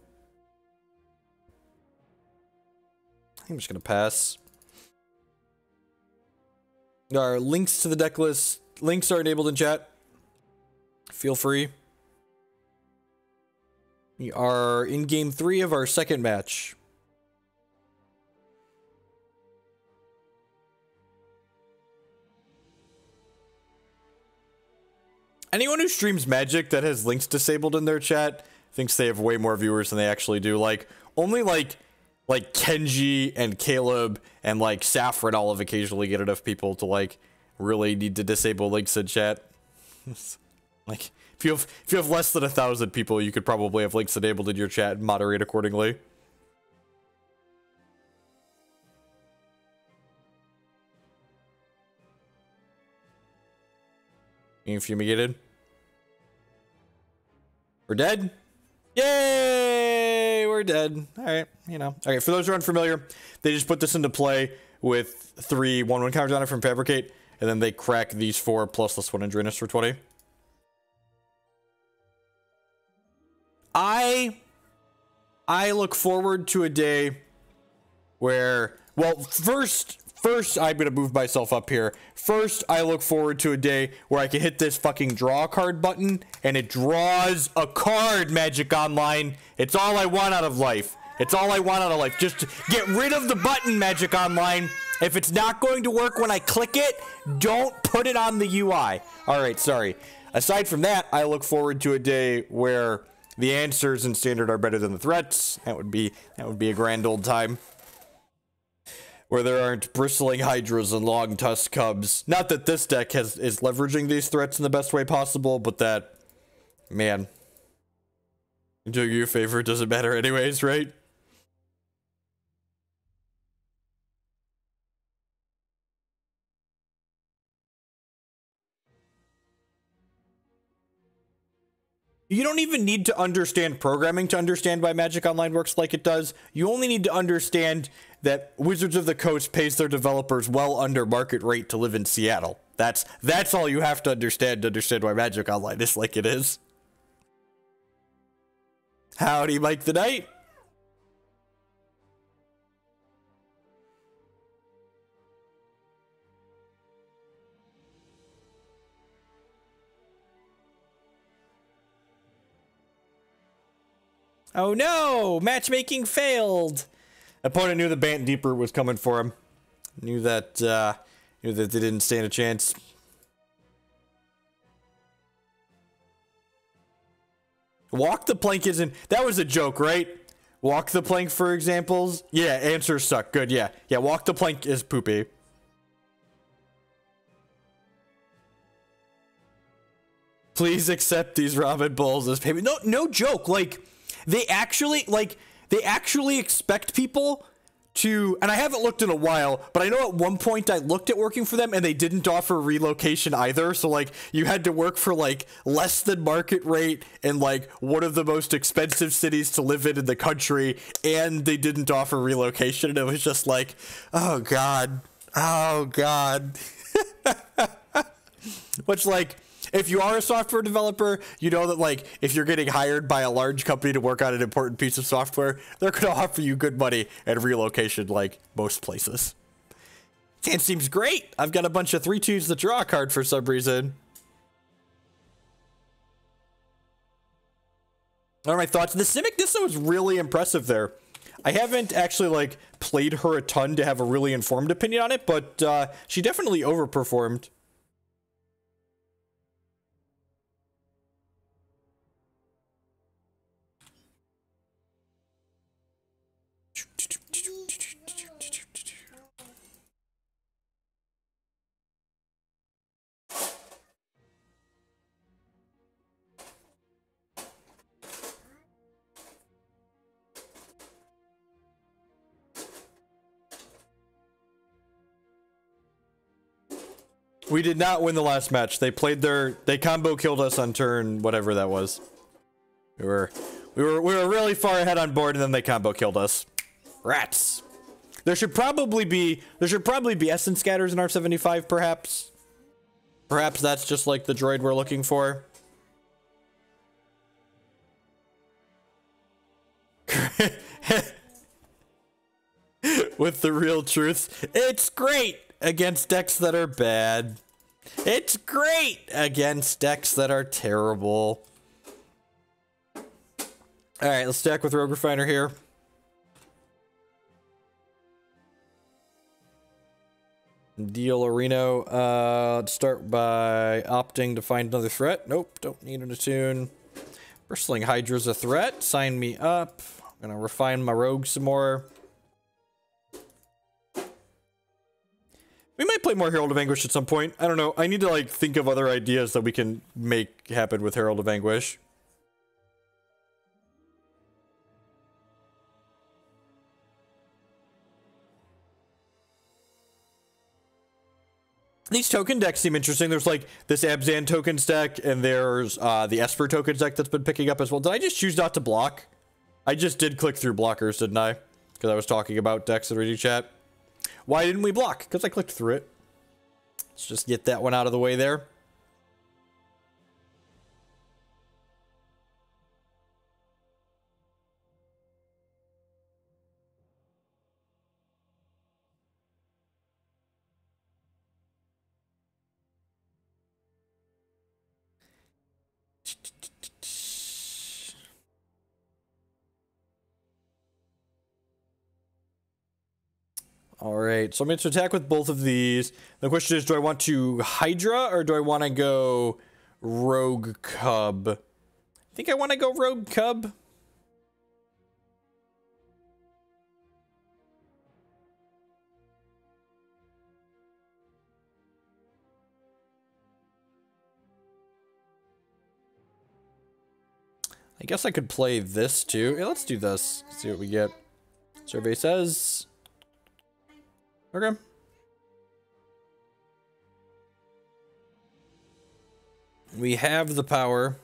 I'm just going to pass. There are links to the deck list. Links are enabled in chat. Feel free. We are in game 3 of our second match. Anyone who streams Magic that has links disabled in their chat thinks they have way more viewers than they actually do. Like, only like Kenji and Caleb and like Saffron all have occasionally get enough people to like really need to disable links in chat. Like, if you have less than 1,000 people, you could probably have links enabled in your chat and moderate accordingly. Being fumigated. We're dead? Yay! We're dead. Alright, you know. Okay, for those who are unfamiliar, they just put this into play with 3 1/1 counters on it from Fabricate, and then they crack these 4 plus +1 Andrinus for 20. I look forward to a day where, well, first I'm gonna move myself up here. First, I look forward to a day where I can hit this fucking draw card button and it draws a card, Magic Online. It's all I want out of life. It's all I want out of life. Just get rid of the button, Magic Online. If it's not going to work when I click it, don't put it on the UI. All right, sorry. Aside from that, I look forward to a day where the answers in Standard are better than the threats. That would be a grand old time. Where there aren't Bristling Hydras and Longtusk Cubs. Not that this deck is leveraging these threats in the best way possible, but that, man, doing you a favor, it doesn't matter anyways, right? You don't even need to understand programming to understand why Magic Online works like it does. You only need to understand that Wizards of the Coast pays their developers well under market rate to live in Seattle. That's all you have to understand why Magic Online is like it is. Howdy, Mike the Knight. Oh no! Matchmaking failed! Opponent knew the Bant Deeproot was coming for him. Knew that they didn't stand a chance. Walk the plank isn't... That was a joke, right? Walk the plank for examples? Yeah, answers suck. Good, yeah. Yeah, walk the plank is poopy. Please accept these ramen bowls as payment. No, no joke. Like, they actually expect people to, and I haven't looked in a while, but I know at one point I looked at working for them and they didn't offer relocation either. So like you had to work for like less than market rate in like one of the most expensive cities to live in the country, and they didn't offer relocation. And it was just like, oh God, oh God. Which, like, if you are a software developer, you know that, like, if you're getting hired by a large company to work on an important piece of software, they're going to offer you good money and relocation like most places. It seems great. I've got a bunch of 3/2s to draw a card for some reason. What are my thoughts? The Simic Nissa was really impressive there. I haven't actually, like, played her a ton to have a really informed opinion on it, but she definitely overperformed. We did not win the last match. They combo killed us on turn whatever that was. We were really far ahead on board, and then they combo killed us. Rats. There should probably be essence scatters in R75, perhaps. Perhaps that's just like the droid we're looking for. With the real truth, it's great against decks that are bad. It's great against decks that are terrible. All right, let's stack with Rogue Refiner here. Deal Reno. Let's start by opting to find another threat. Nope, don't need an Attune. Bristling Hydra's a threat. Sign me up. I'm gonna refine my rogue some more. We might play more Herald of Anguish at some point. I don't know. I need to, like, think of other ideas that we can make happen with Herald of Anguish. These token decks seem interesting. There's, like, this Abzan tokens deck, and there's the Esper tokens deck that's been picking up as well. Did I just choose not to block? I just did click through blockers, didn't I? Because I was talking about decks in reading chat. Why didn't we block? Because I clicked through it. Let's just get that one out of the way there. All right, so I'm going to attack with both of these. The question is, do I want to Hydra or do I want to go Rogue Cub? I think I want to go Rogue Cub. I guess I could play this too. Yeah, let's do this. See what we get. Survey says... Okay. We have the power.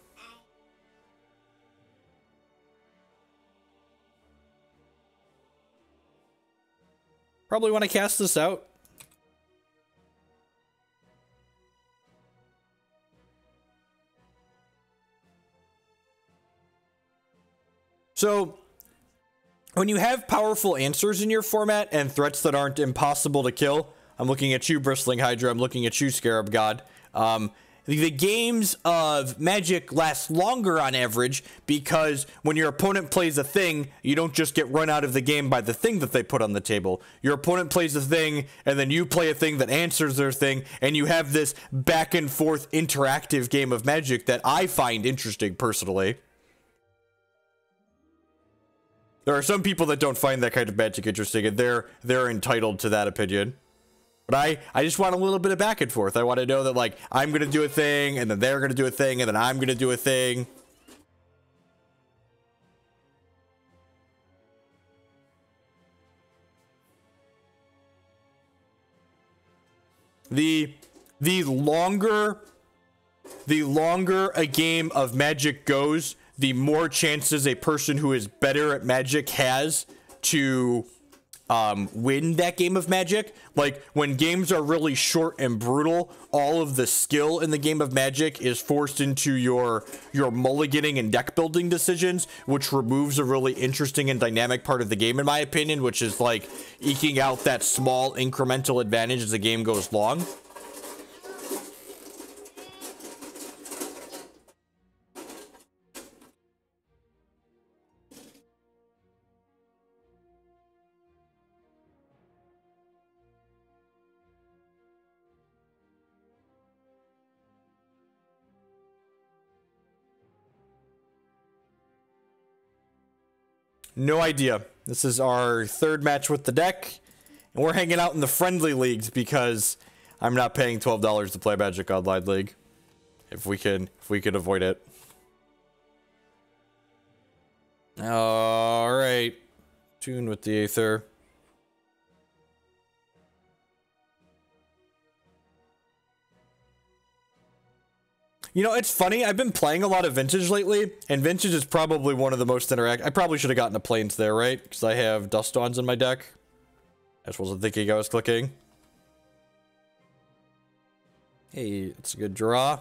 Probably want to cast this out. So when you have powerful answers in your format and threats that aren't impossible to kill, I'm looking at you, Bristling Hydra, I'm looking at you, Scarab God, the games of Magic last longer on average because when your opponent plays a thing, you don't just get run out of the game by the thing that they put on the table. Your opponent plays a thing, and then you play a thing that answers their thing, and you have this back and forth interactive game of Magic that I find interesting personally. There are some people that don't find that kind of Magic interesting, and they're entitled to that opinion. But I just want a little bit of back and forth. I want to know that, like, I'm going to do a thing, and then they're going to do a thing, and then I'm going to do a thing. The longer a game of Magic goes, the more chances a person who is better at Magic has to win that game of Magic. Like, when games are really short and brutal, all of the skill in the game of Magic is forced into your mulliganing and deck building decisions, which removes a really interesting and dynamic part of the game, in my opinion, which is like eking out that small incremental advantage as the game goes long. No idea. This is our third match with the deck, and we're hanging out in the friendly leagues because I'm not paying $12 to play Magic Online League. If we can avoid it. All right. Attune with the Aether. You know, it's funny. I've been playing a lot of Vintage lately, and Vintage is probably one of the most interactive. I probably should have gotten the Plains there, right? Because I have Dust Dawns in my deck. I just wasn't thinking I was clicking. Hey, it's a good draw.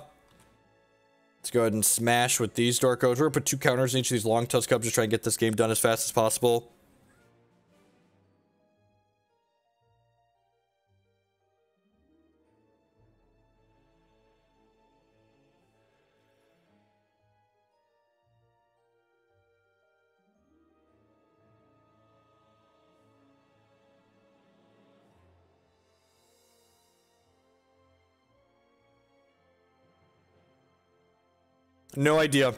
Let's go ahead and smash with these Dorkos. We're going to put 2 counters in each of these Longtusk Cubs to try and get this game done as fast as possible. No idea.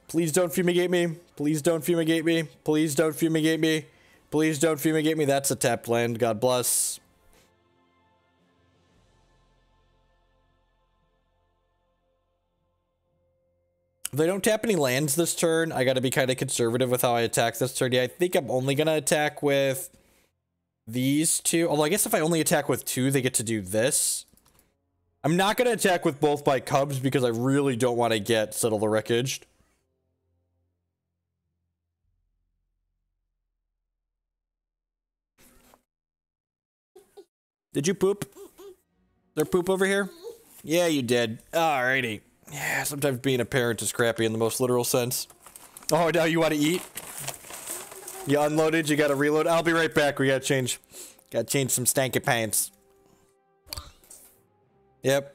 Please don't fumigate me. Please don't fumigate me. Please don't fumigate me. Please don't fumigate me. That's a tapped land. God bless. If they don't tap any lands this turn, I gotta be kind of conservative with how I attack this turn. Yeah, I think I'm only gonna attack with these 2. Although I guess if I only attack with 2, they get to do this. I'm not gonna attack with both my Cubs because I really don't want to get Settle the Wreckage. Did you poop? Is there poop over here? Yeah, you did. Alrighty. Yeah, sometimes being a parent is crappy in the most literal sense. Oh, now you want to eat? You unloaded, you gotta reload. I'll be right back. We gotta change some stanky pants. Yep.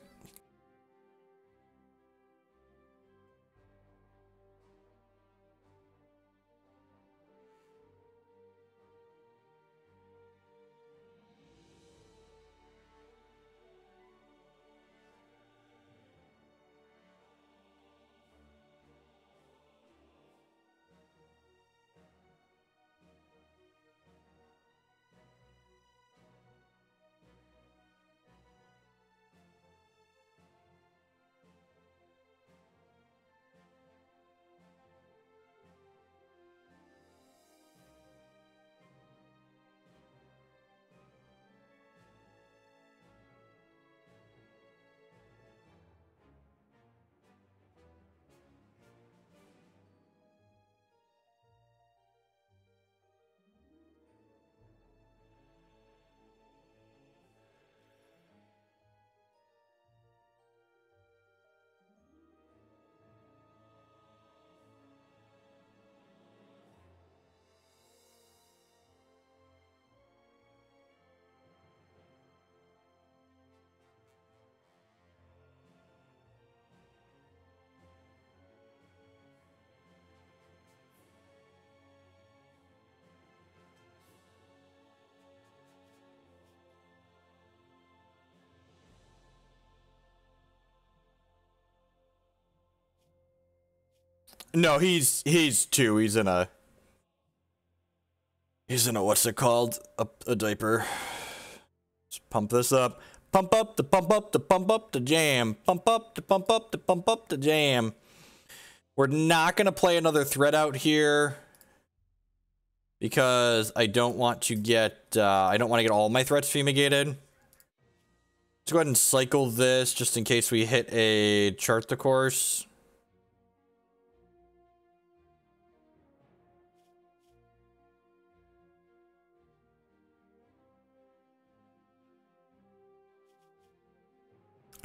No, he's 2. He's in a what's it called? A diaper. Let's pump this up. Pump up the pump up the pump up the jam. Pump up the pump up the pump up the jam. We're not gonna play another threat out here because I don't want to get all my threats fumigated. Let's go ahead and cycle this just in case we hit a chart the course.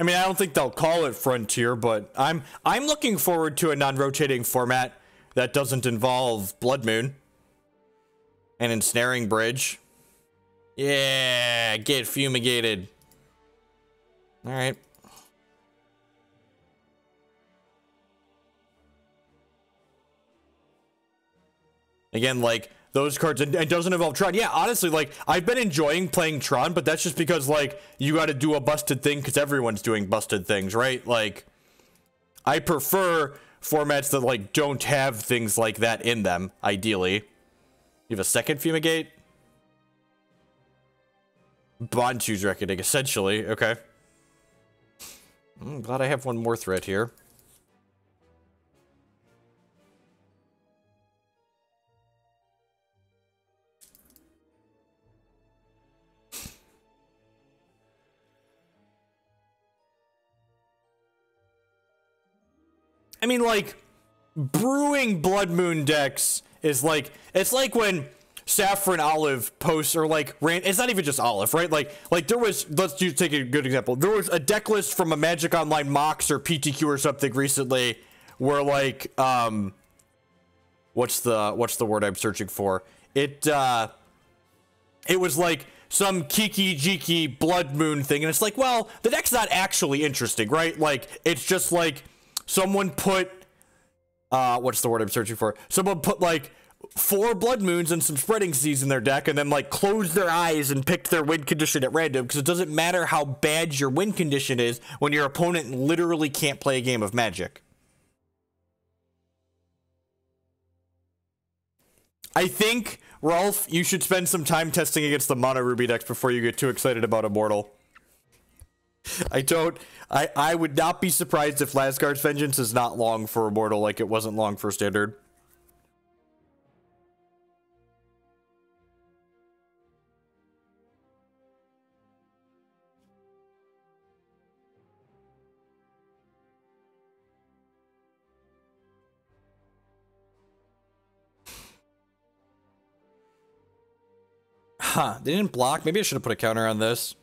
I mean, I don't think they'll call it Frontier, but I'm looking forward to a non-rotating format that doesn't involve Blood Moon and Ensnaring Bridge. Yeah, get fumigated. All right. Again, like, those cards, and it doesn't involve Tron. Yeah, honestly, like, I've been enjoying playing Tron, but that's just because, like, you gotta do a busted thing because everyone's doing busted things, right? Like, I prefer formats that, like, don't have things like that in them, ideally. You have a second Fumigate? Bond choose Reckoning, essentially. Okay. I'm glad I have one more threat here. I mean, like, brewing Blood Moon decks is like, it's like when Saffron Olive posts, or like, it's not even just Olive, right? Like there was, let's take a good example. There was a deck list from a Magic Online Mox or PTQ or something recently where, like, what's the word I'm searching for? It was like some kiki-jiki Blood Moon thing, and it's like, well, the deck's not actually interesting, right? Like, it's just like, someone put, what's the word I'm searching for? Someone put, like, 4 Blood Moons and some Spreading Seas in their deck, and then, like, closed their eyes and picked their win condition at random, because it doesn't matter how bad your win condition is when your opponent literally can't play a game of Magic. I think, Rolf, you should spend some time testing against the Mono Ruby decks before you get too excited about Immortal. I would not be surprised if Lasgard's Vengeance is not long for Immortal like it wasn't long for Standard. Huh, they didn't block. Maybe I should have put a counter on this.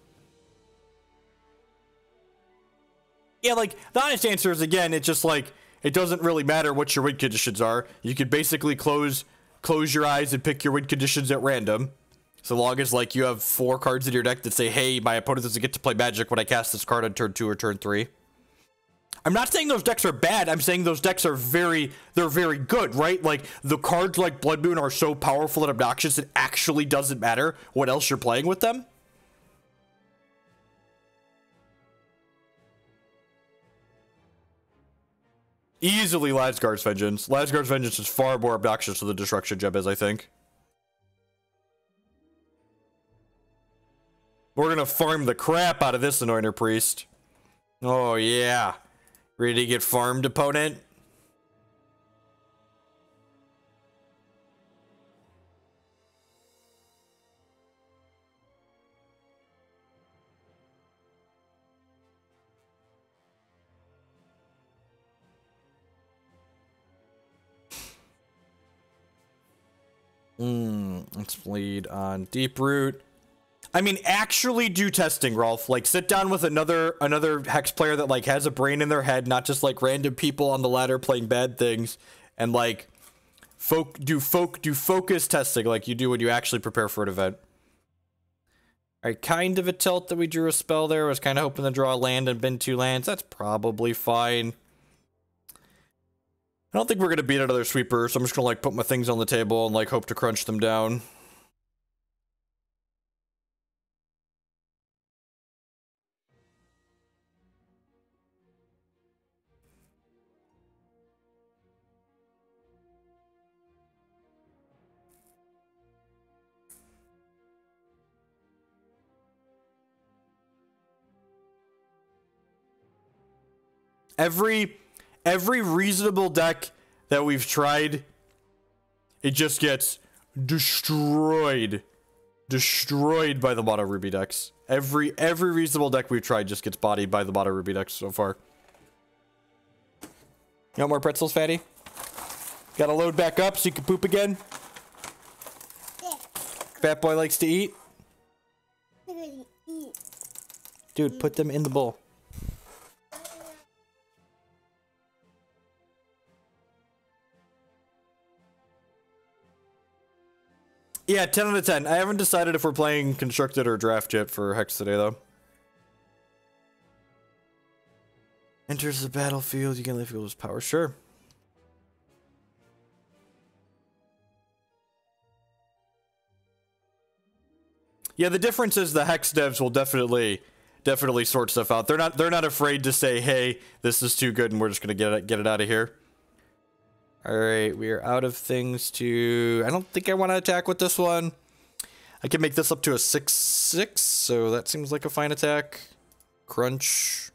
Yeah, like, the honest answer is, again, it's just like, it doesn't really matter what your win conditions are. You could basically close your eyes and pick your win conditions at random. So long as, like, you have 4 cards in your deck that say, hey, my opponent doesn't get to play Magic when I cast this card on turn 2 or turn 3. I'm not saying those decks are bad. I'm saying those decks are they're very good, right? Like, the cards like Blood Moon are so powerful and obnoxious, it actually doesn't matter what else you're playing with them. Easily Lasgard's Vengeance. Lasgard's Vengeance is far more obnoxious than the Destruction Gem is, I think. We're gonna farm the crap out of this Anointer Priest. Oh, yeah. Ready to get farmed, opponent? Let's bleed on Deeproot. I mean, actually do testing, Rolf. Like, sit down with another Hex player that, like, has a brain in their head, not just, like, random people on the ladder playing bad things, and, like, do focus testing like you do when you actually prepare for an event. Alright, kind of a tilt that we drew a spell there. I was kind of hoping to draw a land and bin 2 lands. That's probably fine. I don't think we're going to beat another sweeper, so I'm just going to, like, put my things on the table and, like, hope to crunch them down. Every reasonable deck that we've tried, it just gets destroyed. Destroyed by the Mono Ruby decks. Every reasonable deck we've tried just gets bodied by the Mono Ruby decks so far. You want more pretzels, Fatty? Gotta load back up so you can poop again? Yeah. Fat boy likes to eat? Dude, put them in the bowl. Yeah, 10 out of 10. I haven't decided if we're playing Constructed or Draft yet for Hex today, though. Enters the battlefield, you can leave his power. Sure. Yeah, the difference is the Hex devs will definitely sort stuff out. They're not afraid to say, hey, this is too good and we're just gonna get it out of here. Alright, we are out of things to... I don't think I want to attack with this one. I can make this up to a 6/6, so that seems like a fine attack. Crunch.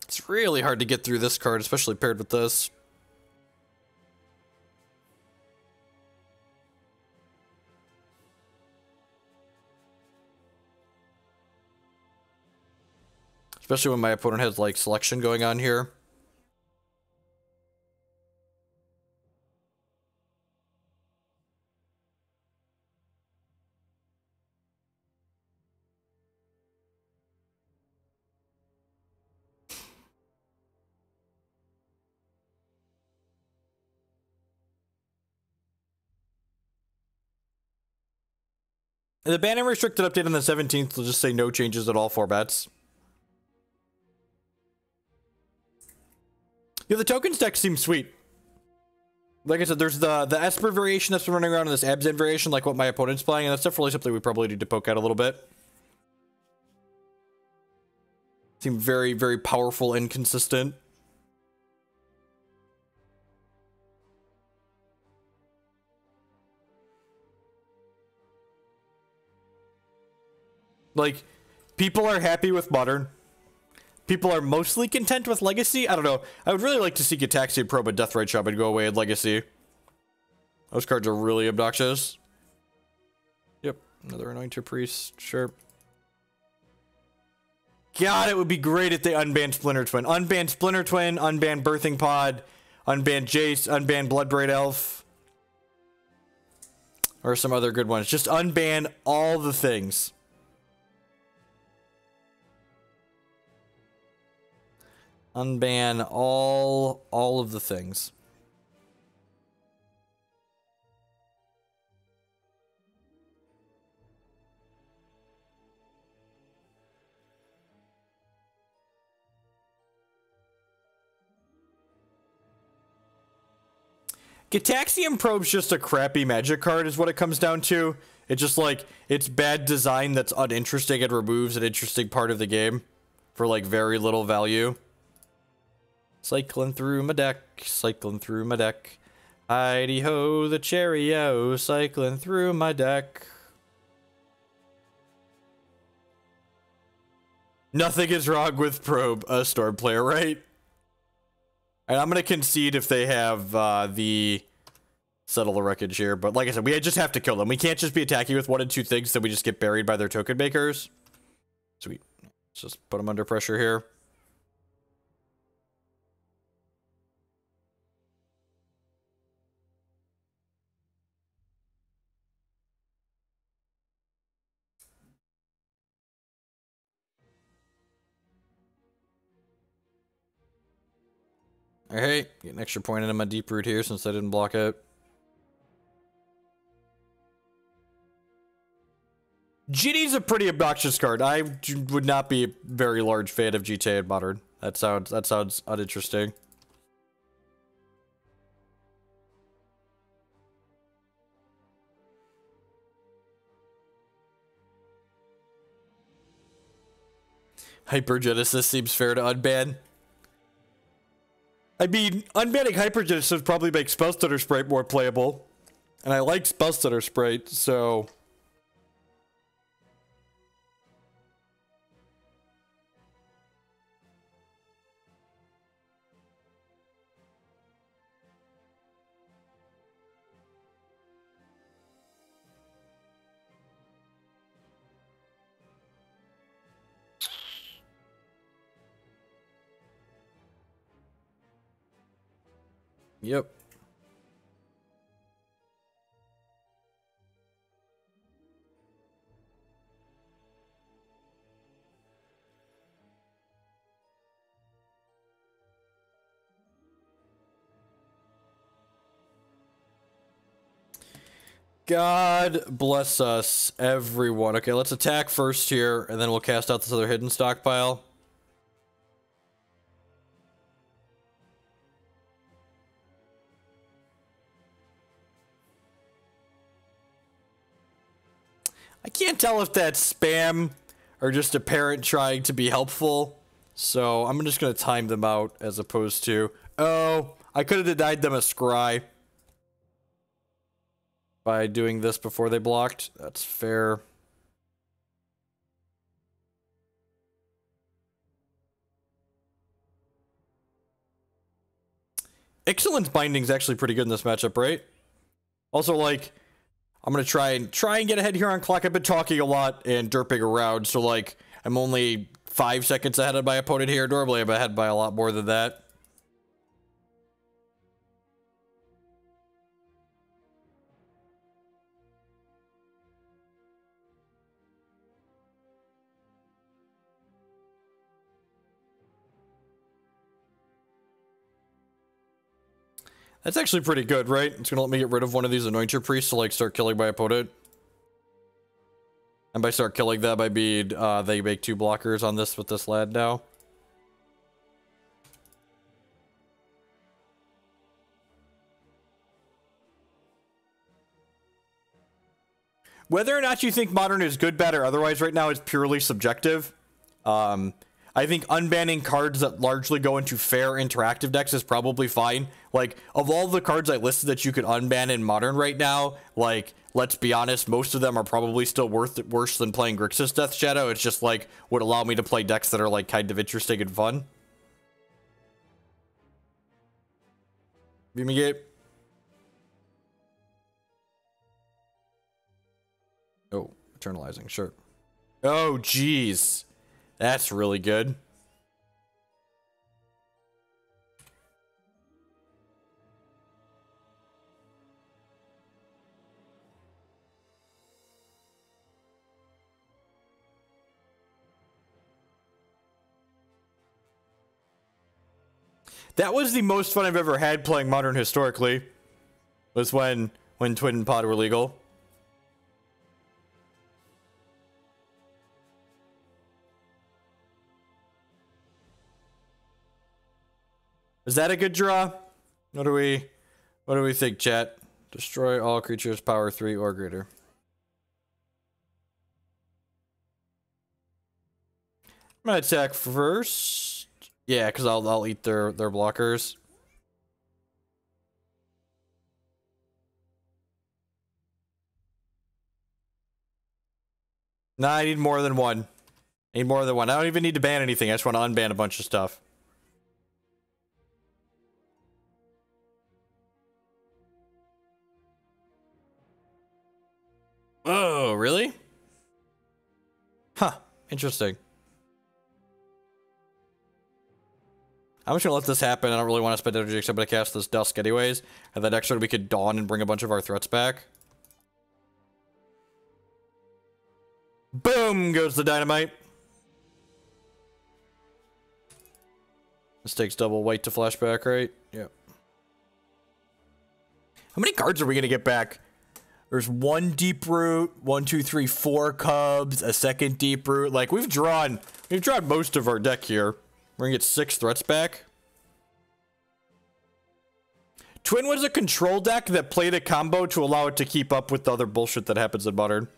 It's really hard to get through this card, especially paired with this. Especially when my opponent has, like, selection going on here. The ban and restricted update on the 17th will just say no changes at all formats. Yeah, the tokens deck seems sweet. Like I said, there's the Esper variation that's been running around and this Abzan variation, like what my opponent's playing, and that's definitely something we probably need to poke out a little bit. Seem very, very powerful and consistent. Like, people are happy with Modern. People are mostly content with Legacy. I don't know. I would really like to see Gataxian Probe and Deathrite Shaman go away in Legacy. Those cards are really obnoxious. Yep, another Anointer Priest, sure. God, it would be great if they unbanned Splinter Twin. Unbanned Splinter Twin, unbanned Birthing Pod, unbanned Jace, unbanned Bloodbraid Elf. Or some other good ones. Just unban all the things. Unban all of the things. Gataxian Probe's just a crappy magic card is what it comes down to. It's just like, it's bad design that's uninteresting and removes an interesting part of the game for like very little value. Cycling through my deck, cycling through my deck. Heidi-ho, the cherry-o, cycling through my deck. Nothing is wrong with Probe, a Storm player, right? And I'm going to concede if they have the Settle the Wreckage here. But like I said, we just have to kill them. We can't just be attacking with 1 and 2 things so we just get buried by their token makers. Sweet. Let's just put them under pressure here. Alright, get an extra point into my Deeproot here since I didn't block it. GT's a pretty obnoxious card. I would not be a very large fan of GTA in Modern. That sounds uninteresting. Hypergenesis seems fair to unban. I mean, unbanning Hypergenesis probably makes Spellstutter Sprite more playable. And I like Spellstutter Sprite, so... Yep. God bless us, everyone. Okay, let's attack first here, and then we'll cast out this other hidden stockpile. I can't tell if that's spam or just a parent trying to be helpful, so I'm just going to time them out as opposed to... Oh, I could have denied them a scry by doing this before they blocked. That's fair. Ixalan's binding is actually pretty good in this matchup, right? Also, like, I'm gonna try and get ahead here on clock. I've been talking a lot and derping around, so like I'm only 5 seconds ahead of my opponent here. Normally I'm ahead by a lot more than that. That's actually pretty good, right? It's gonna let me get rid of one of these Anointer Priests to, like, start killing my opponent. And by start killing them, I mean, they make 2 blockers on this with this lad now. Whether or not you think Modern is good, bad, or otherwise right now is purely subjective. I think unbanning cards that largely go into fair interactive decks is probably fine. Like, of all the cards I listed that you could unban in Modern right now, like, let's be honest, most of them are probably still worse than playing Grixis Death Shadow. It's just, like, would allow me to play decks that are, like, kind of interesting and fun. Negate. Oh, eternalizing, sure. Oh, jeez. That's really good. That was the most fun I've ever had playing Modern historically. Was when Twin and Pod were legal. Is that a good draw? What do we think, chat? Destroy all creatures power 3 or greater. I'm gonna attack first. Yeah, because I'll eat their blockers. Nah, I need more than one. I need more than one. I don't even need to ban anything. I just want to unban a bunch of stuff. Oh, really? Huh. Interesting. I'm just gonna let this happen. I don't really want to spend energy except I'm gonna cast this Dusk anyways. And then next turn we could Dawn and bring a bunch of our threats back. Boom goes the dynamite. This takes double white to flashback, right? Yep. How many cards are we gonna get back? There's 1 Deeproot, 1, 2, 3, 4 Cubs, a second Deeproot. Like, we've drawn most of our deck here. We're gonna get 6 threats back. Twin was a control deck that played a combo to allow it to keep up with the other bullshit that happens in Modern.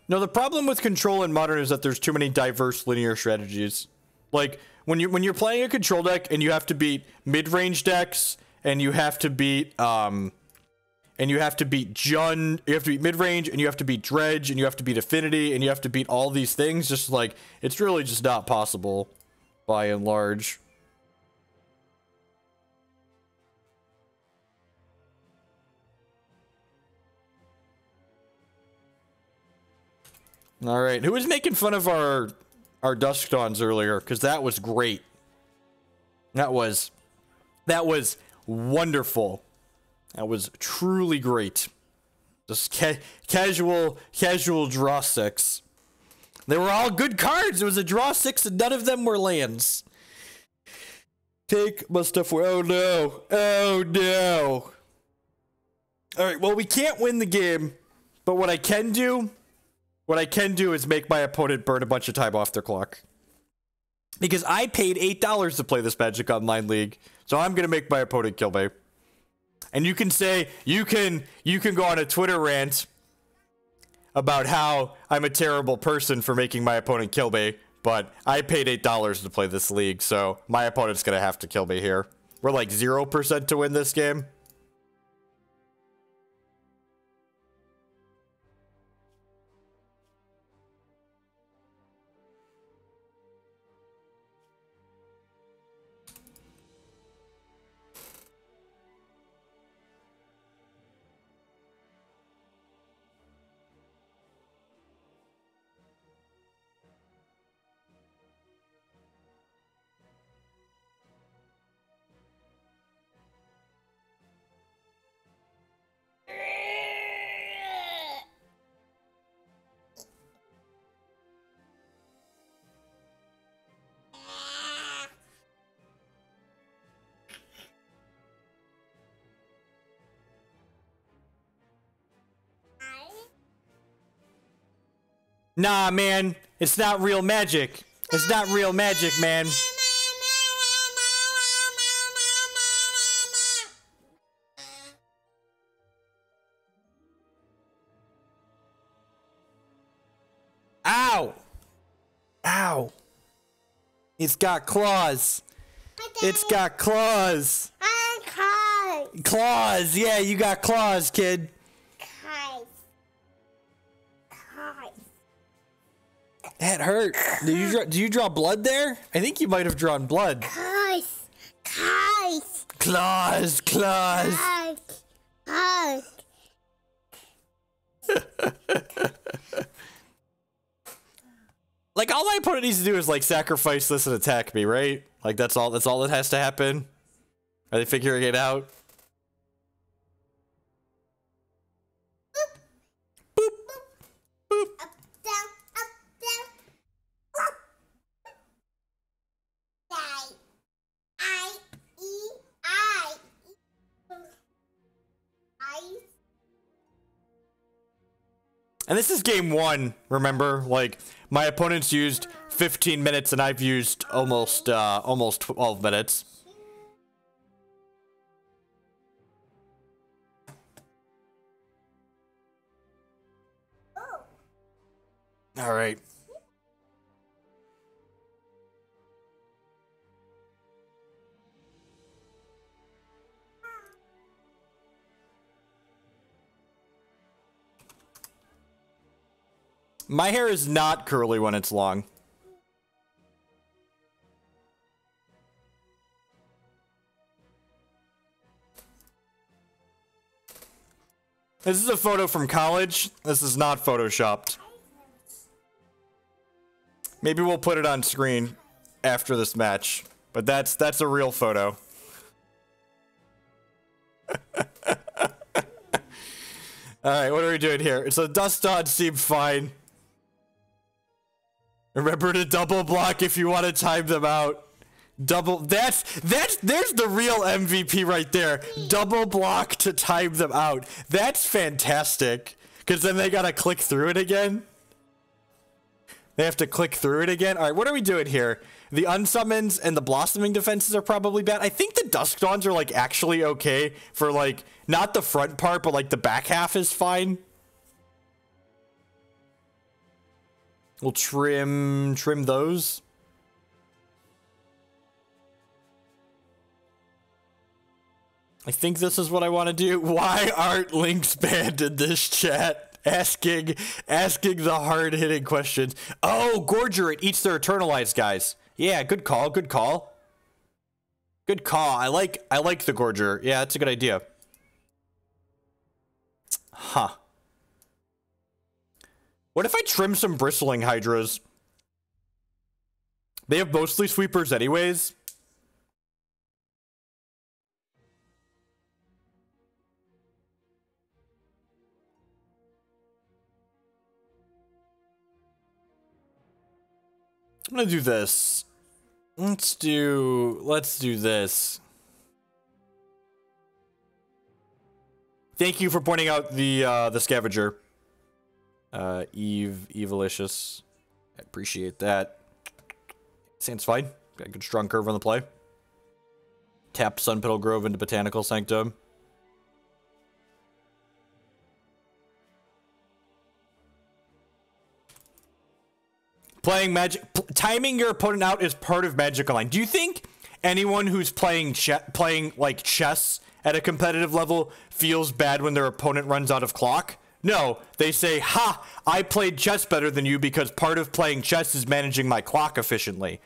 No, the problem with control in Modern is that there's too many diverse linear strategies. Like, when you're playing a control deck and you have to beat mid-range decks, and you have to beat Jund, you have to beat mid-range, and you have to beat Dredge, and you have to beat Affinity, and you have to beat all these things, just like, it's really just not possible, by and large. All right, who was making fun of our Dusk Dawns earlier? Because that was great. That was wonderful. That was truly great. Just casual draw 6. They were all good cards. It was a draw 6 and none of them were lands. Take my stuff away. Oh no. Oh no. Alright, well we can't win the game. But what I can do is make my opponent burn a bunch of time off their clock. Because I paid $8 to play this Magic Online League. So I'm gonna make my opponent kill me. And you can say, you can go on a Twitter rant about how I'm a terrible person for making my opponent kill me, but I paid $8 to play this league, so my opponent's gonna have to kill me here. We're like 0% to win this game. Nah, man, it's not real magic. It's not real magic, man. Ow! Ow! It's got claws. It's got claws. Claws, yeah, you got claws, kid. That hurt. Do you draw blood there? I think you might have drawn blood. Claws. Like, all my opponent needs to do is, like, sacrifice this and attack me, right? Like, that's all that has to happen. Are they figuring it out? Boop. Boop. Boop. And this is game 1, remember? Like, my opponent's used 15 minutes and I've used almost 12 minutes. All right. My hair is not curly when it's long. This is a photo from college. This is not photoshopped. Maybe we'll put it on screen after this match, but that's a real photo. All right, what are we doing here? So Dusk Dawns seem fine. Remember to double block if you want to time them out. There's the real MVP right there. Double block to time them out. That's fantastic. Because then they gotta click through it again. They have to click through it again. All right, what are we doing here? The Unsummons and the Blossoming defenses are probably bad. I think the Dusk Dawns are, like, actually okay for, like, not the front part, but, like, the back half is fine. We'll trim those. I think this is what I want to do. Why aren't links banned in this chat? Asking the hard-hitting questions. Oh, Gorger, it eats their Eternalized, guys. Yeah, good call, good call. Good call. I like the Gorger. Yeah, that's a good idea. Huh. What if I trim some Bristling Hydras? They have mostly sweepers anyways. I'm gonna do this. Let's do this. Thank you for pointing out the scavenger. Evilicious. I appreciate that. Seems fine. Got a good strong curve on the play. Tap Sunpetal Grove into Botanical Sanctum. Playing Magic, timing your opponent out is part of Magic Online. Do you think anyone who's playing like chess at a competitive level feels bad when their opponent runs out of clock? No, they say, "Ha! I played chess better than you because part of playing chess is managing my clock efficiently."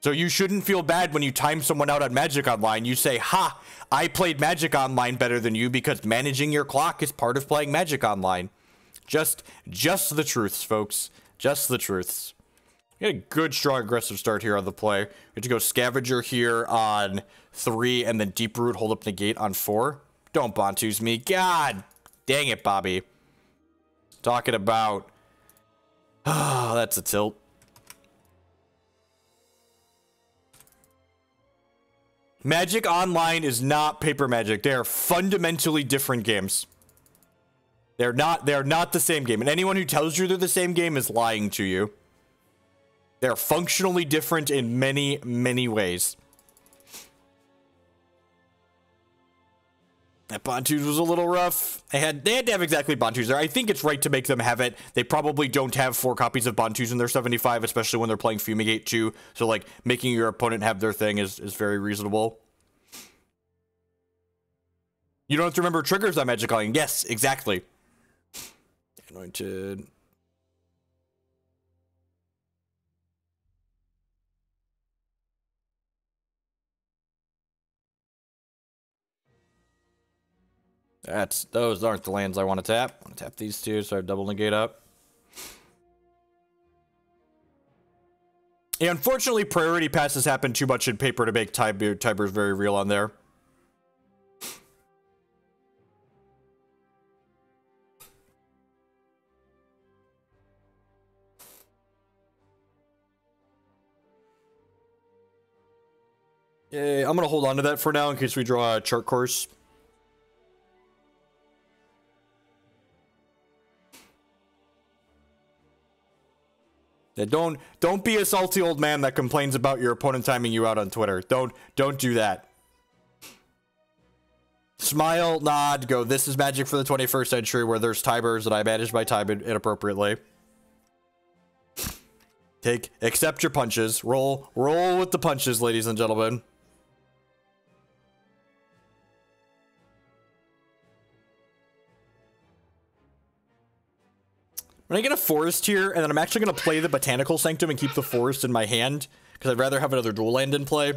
So you shouldn't feel bad when you time someone out on Magic Online. You say, "Ha! I played Magic Online better than you because managing your clock is part of playing Magic Online." Just the truths, folks. Just the truths. We had a good, strong, aggressive start here on the play. We have to go Scavenger here on 3, and then Deeproot, hold up Negate on 4. Don't Bantus me. God dang it, Bobby. Talking about... Oh, that's a tilt. Magic Online is not Paper Magic. They are fundamentally different games. They're not the same game. And anyone who tells you they're the same game is lying to you. They're functionally different in many, many ways. That Bantus was a little rough. They had to have exactly Bantus there. I think it's right to make them have it. They probably don't have 4 copies of Bantus in their 75, especially when they're playing Fumigate too. So like making your opponent have their thing is very reasonable. You don't have to remember triggers on Magic Online. Yes, exactly. Anointed. Those aren't the lands I want to tap. I want to tap these two, so I have double negate up. Yeah, unfortunately, priority passes happen too much in paper to make Tiber's very real on there. Yeah, I'm gonna hold on to that for now in case we draw a chart course. Yeah, don't be a salty old man that complains about your opponent timing you out on Twitter. Don't do that. Smile, nod, go. This is Magic for the 21st century where there's timers and I manage my time inappropriately. Accept your punches. Roll with the punches, ladies and gentlemen. I'm gonna get a forest here, and then I'm actually gonna play the Botanical Sanctum and keep the forest in my hand, because I'd rather have another dual land in play.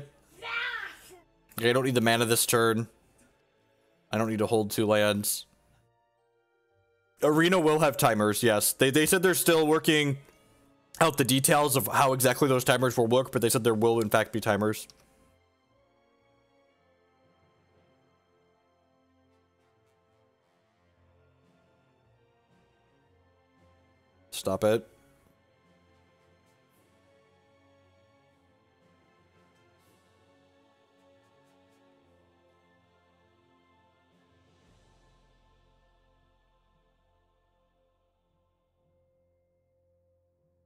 Okay, I don't need the mana this turn. I don't need to hold 2 lands. Arena will have timers, yes. They said they're still working out the details of how exactly those timers will work, but they said there will in fact be timers. Stop it.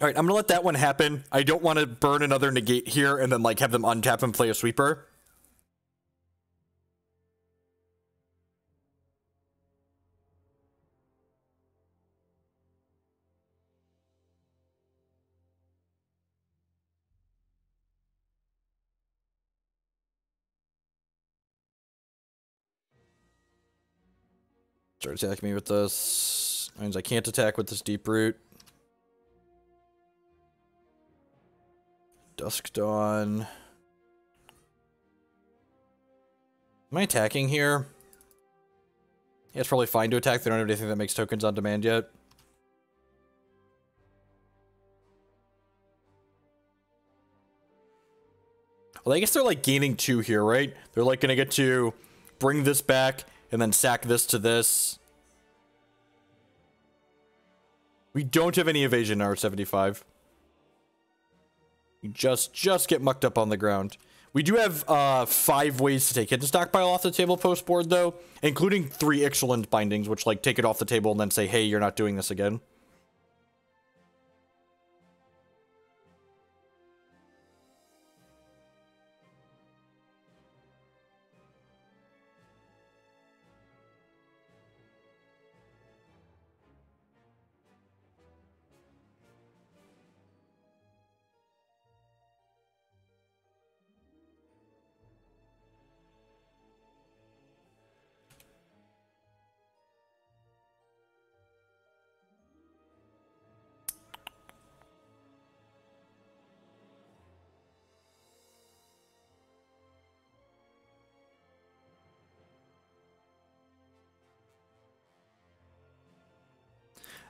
All right, I'm gonna let that one happen. I don't want to burn another negate here and then like have them untap and play a sweeper. Start attacking me with this. Means I can't attack with this Deeproot. Dusk Dawn. Am I attacking here? Yeah, it's probably fine to attack. They don't have anything that makes tokens on demand yet. Well, I guess they're like gaining 2 here, right? They're like gonna get to bring this back and then sack this to this. We don't have any evasion in our 75. We just get mucked up on the ground. We do have 5 ways to take hidden stockpile off the table post board though, including 3 Ixalan bindings, which like take it off the table and then say, hey, you're not doing this again.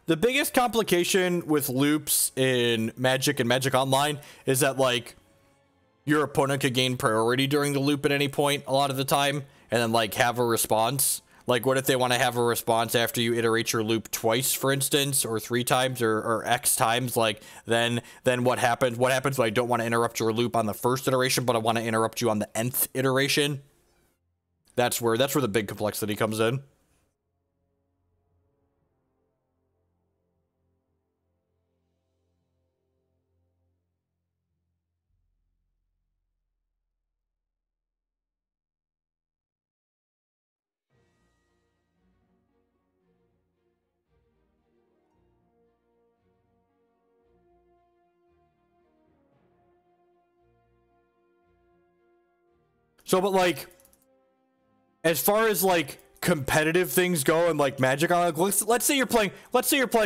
The biggest complication with loops in Magic and Magic Online is that, like, your opponent could gain priority during the loop at any point a lot of the time, and then, like, have a response. Like, what if they want to have a response after you iterate your loop twice, for instance, or 3 times, or X times? Like, then what happens? What happens when I don't want to interrupt your loop on the first iteration, but I want to interrupt you on the nth iteration? That's where the big complexity comes in. So, but like, as far as like competitive things go and like Magic on, like, let's say you're playing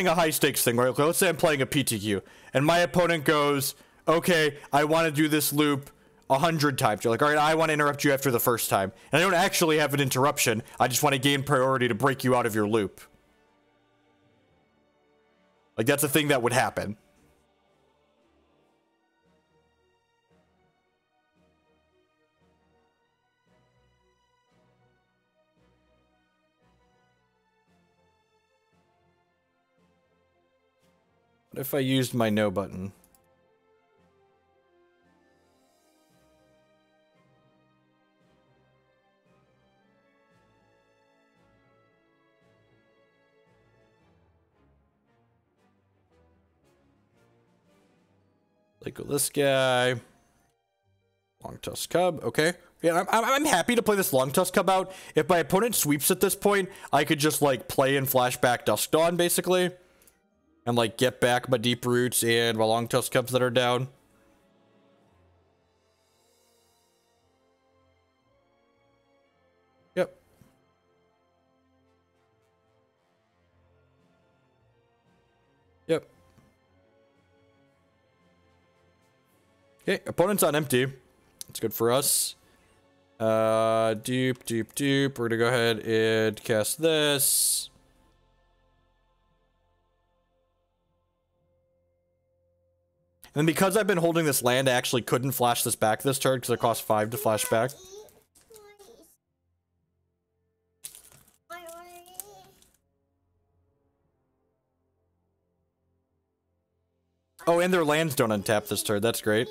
a high stakes thing, right? Let's say I'm playing a PTQ and my opponent goes, okay, I want to do this loop 100 times. You're like, all right, I want to interrupt you after the first time, and I don't actually have an interruption. I just want to gain priority to break you out of your loop. Like, that's a thing that would happen. What if I used my no button? Like this guy. Longtusk Cub, okay. Yeah, I'm happy to play this Longtusk Cub out. If my opponent sweeps at this point, I could just like play and flashback Dusk Dawn basically. And like get back my Deeproots and my Longtusk Cubs that are down. Yep. Yep. Okay, opponent's on empty. That's good for us. Dupe. We're gonna go ahead and cast this. And because I've been holding this land, I actually couldn't flash this back this turn because it costs 5 to flash back. Oh, and their lands don't untap this turn. That's great.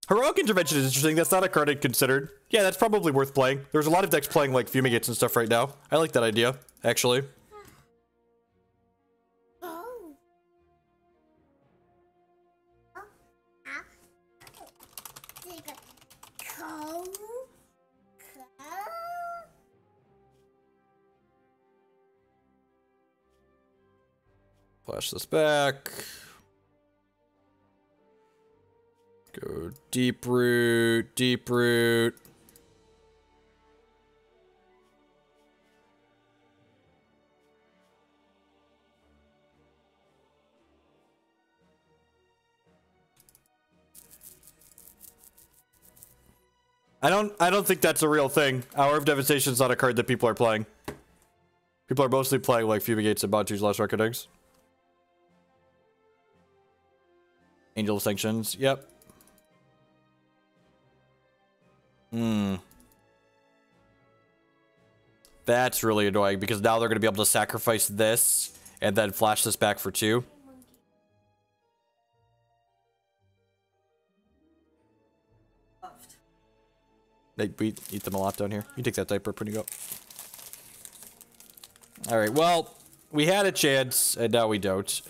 Heroic Intervention is interesting. That's not a card I'd considered. Yeah, that's probably worth playing. There's a lot of decks playing like Fumigates and stuff right now. I like that idea, actually. Flash this back. Go Deeproot. I don't think that's a real thing. Hour of Devastation is not a card that people are playing. People are mostly playing like Fumigates and Bantu's Last Reckonings. Angel of Sanctions. Yep. That's really annoying because now they're going to be able to sacrifice this and then flash this back for 2. We eat them a lot down here. You take that diaper, pretty go. Alright, well, we had a chance, and now we don't.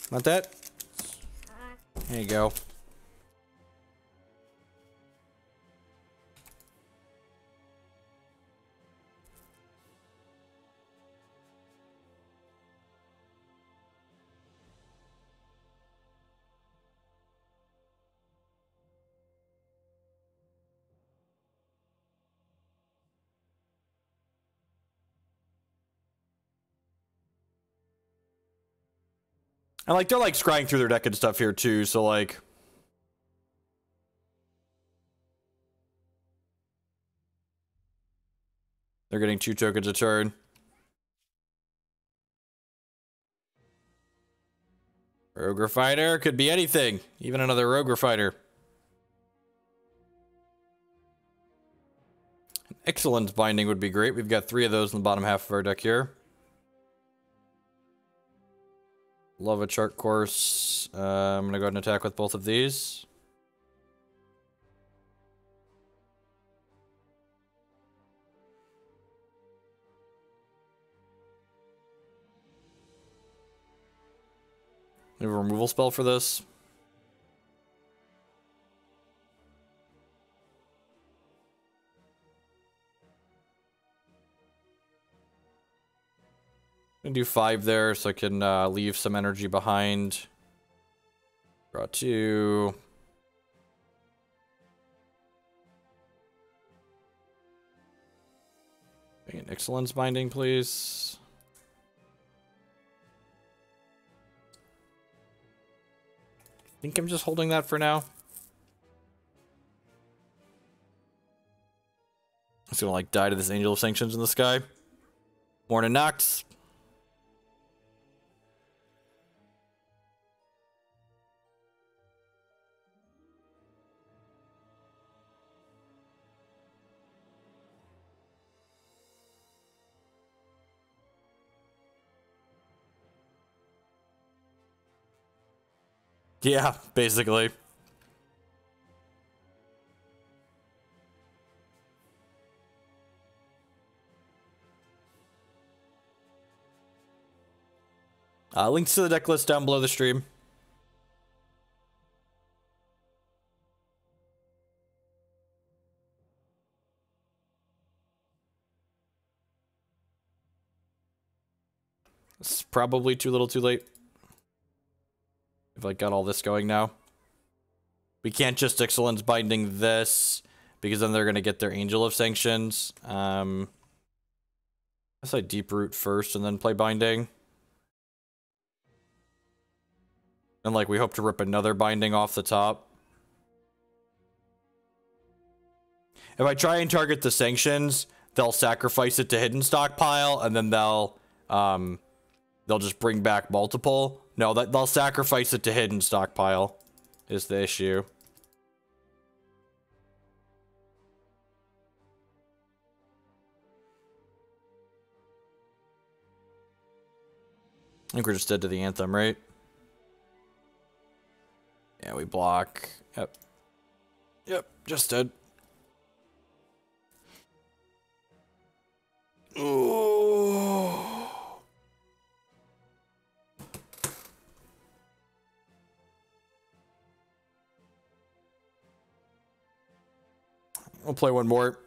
Want that? There you go. And, like, they're, like, scrying through their deck and stuff here, too, so, like... They're getting 2 tokens a turn. Rogue Refiner could be anything. Even another Rogue Refiner. Ixalan's Binding would be great. We've got 3 of those in the bottom half of our deck here. Love a chart course. I'm gonna go ahead and attack with both of these. We have a removal spell for this. I'm gonna do 5 there so I can leave some energy behind. Draw 2. An Ixalan's Binding, please. I think I'm just holding that for now. It's gonna like die to this Angel of Sanctions in the sky. Morning Nox. Yeah, basically. Links to the deck list down below the stream. It's probably too little too late. I've like got all this going now. We can't just Ixalan's Binding this because then they're gonna get their Angel of Sanctions. I guess I Deeproot first and then play Binding. And like we hope to rip another Binding off the top. If I try and target the Sanctions, they'll sacrifice it to Hidden Stockpile and then they'll just bring back multiple. No, they'll sacrifice it to Hidden Stockpile is the issue. I think we're just dead to the Anthem, right? Yeah, we block. Yep. Yep, just dead. Ooh. We'll play one more.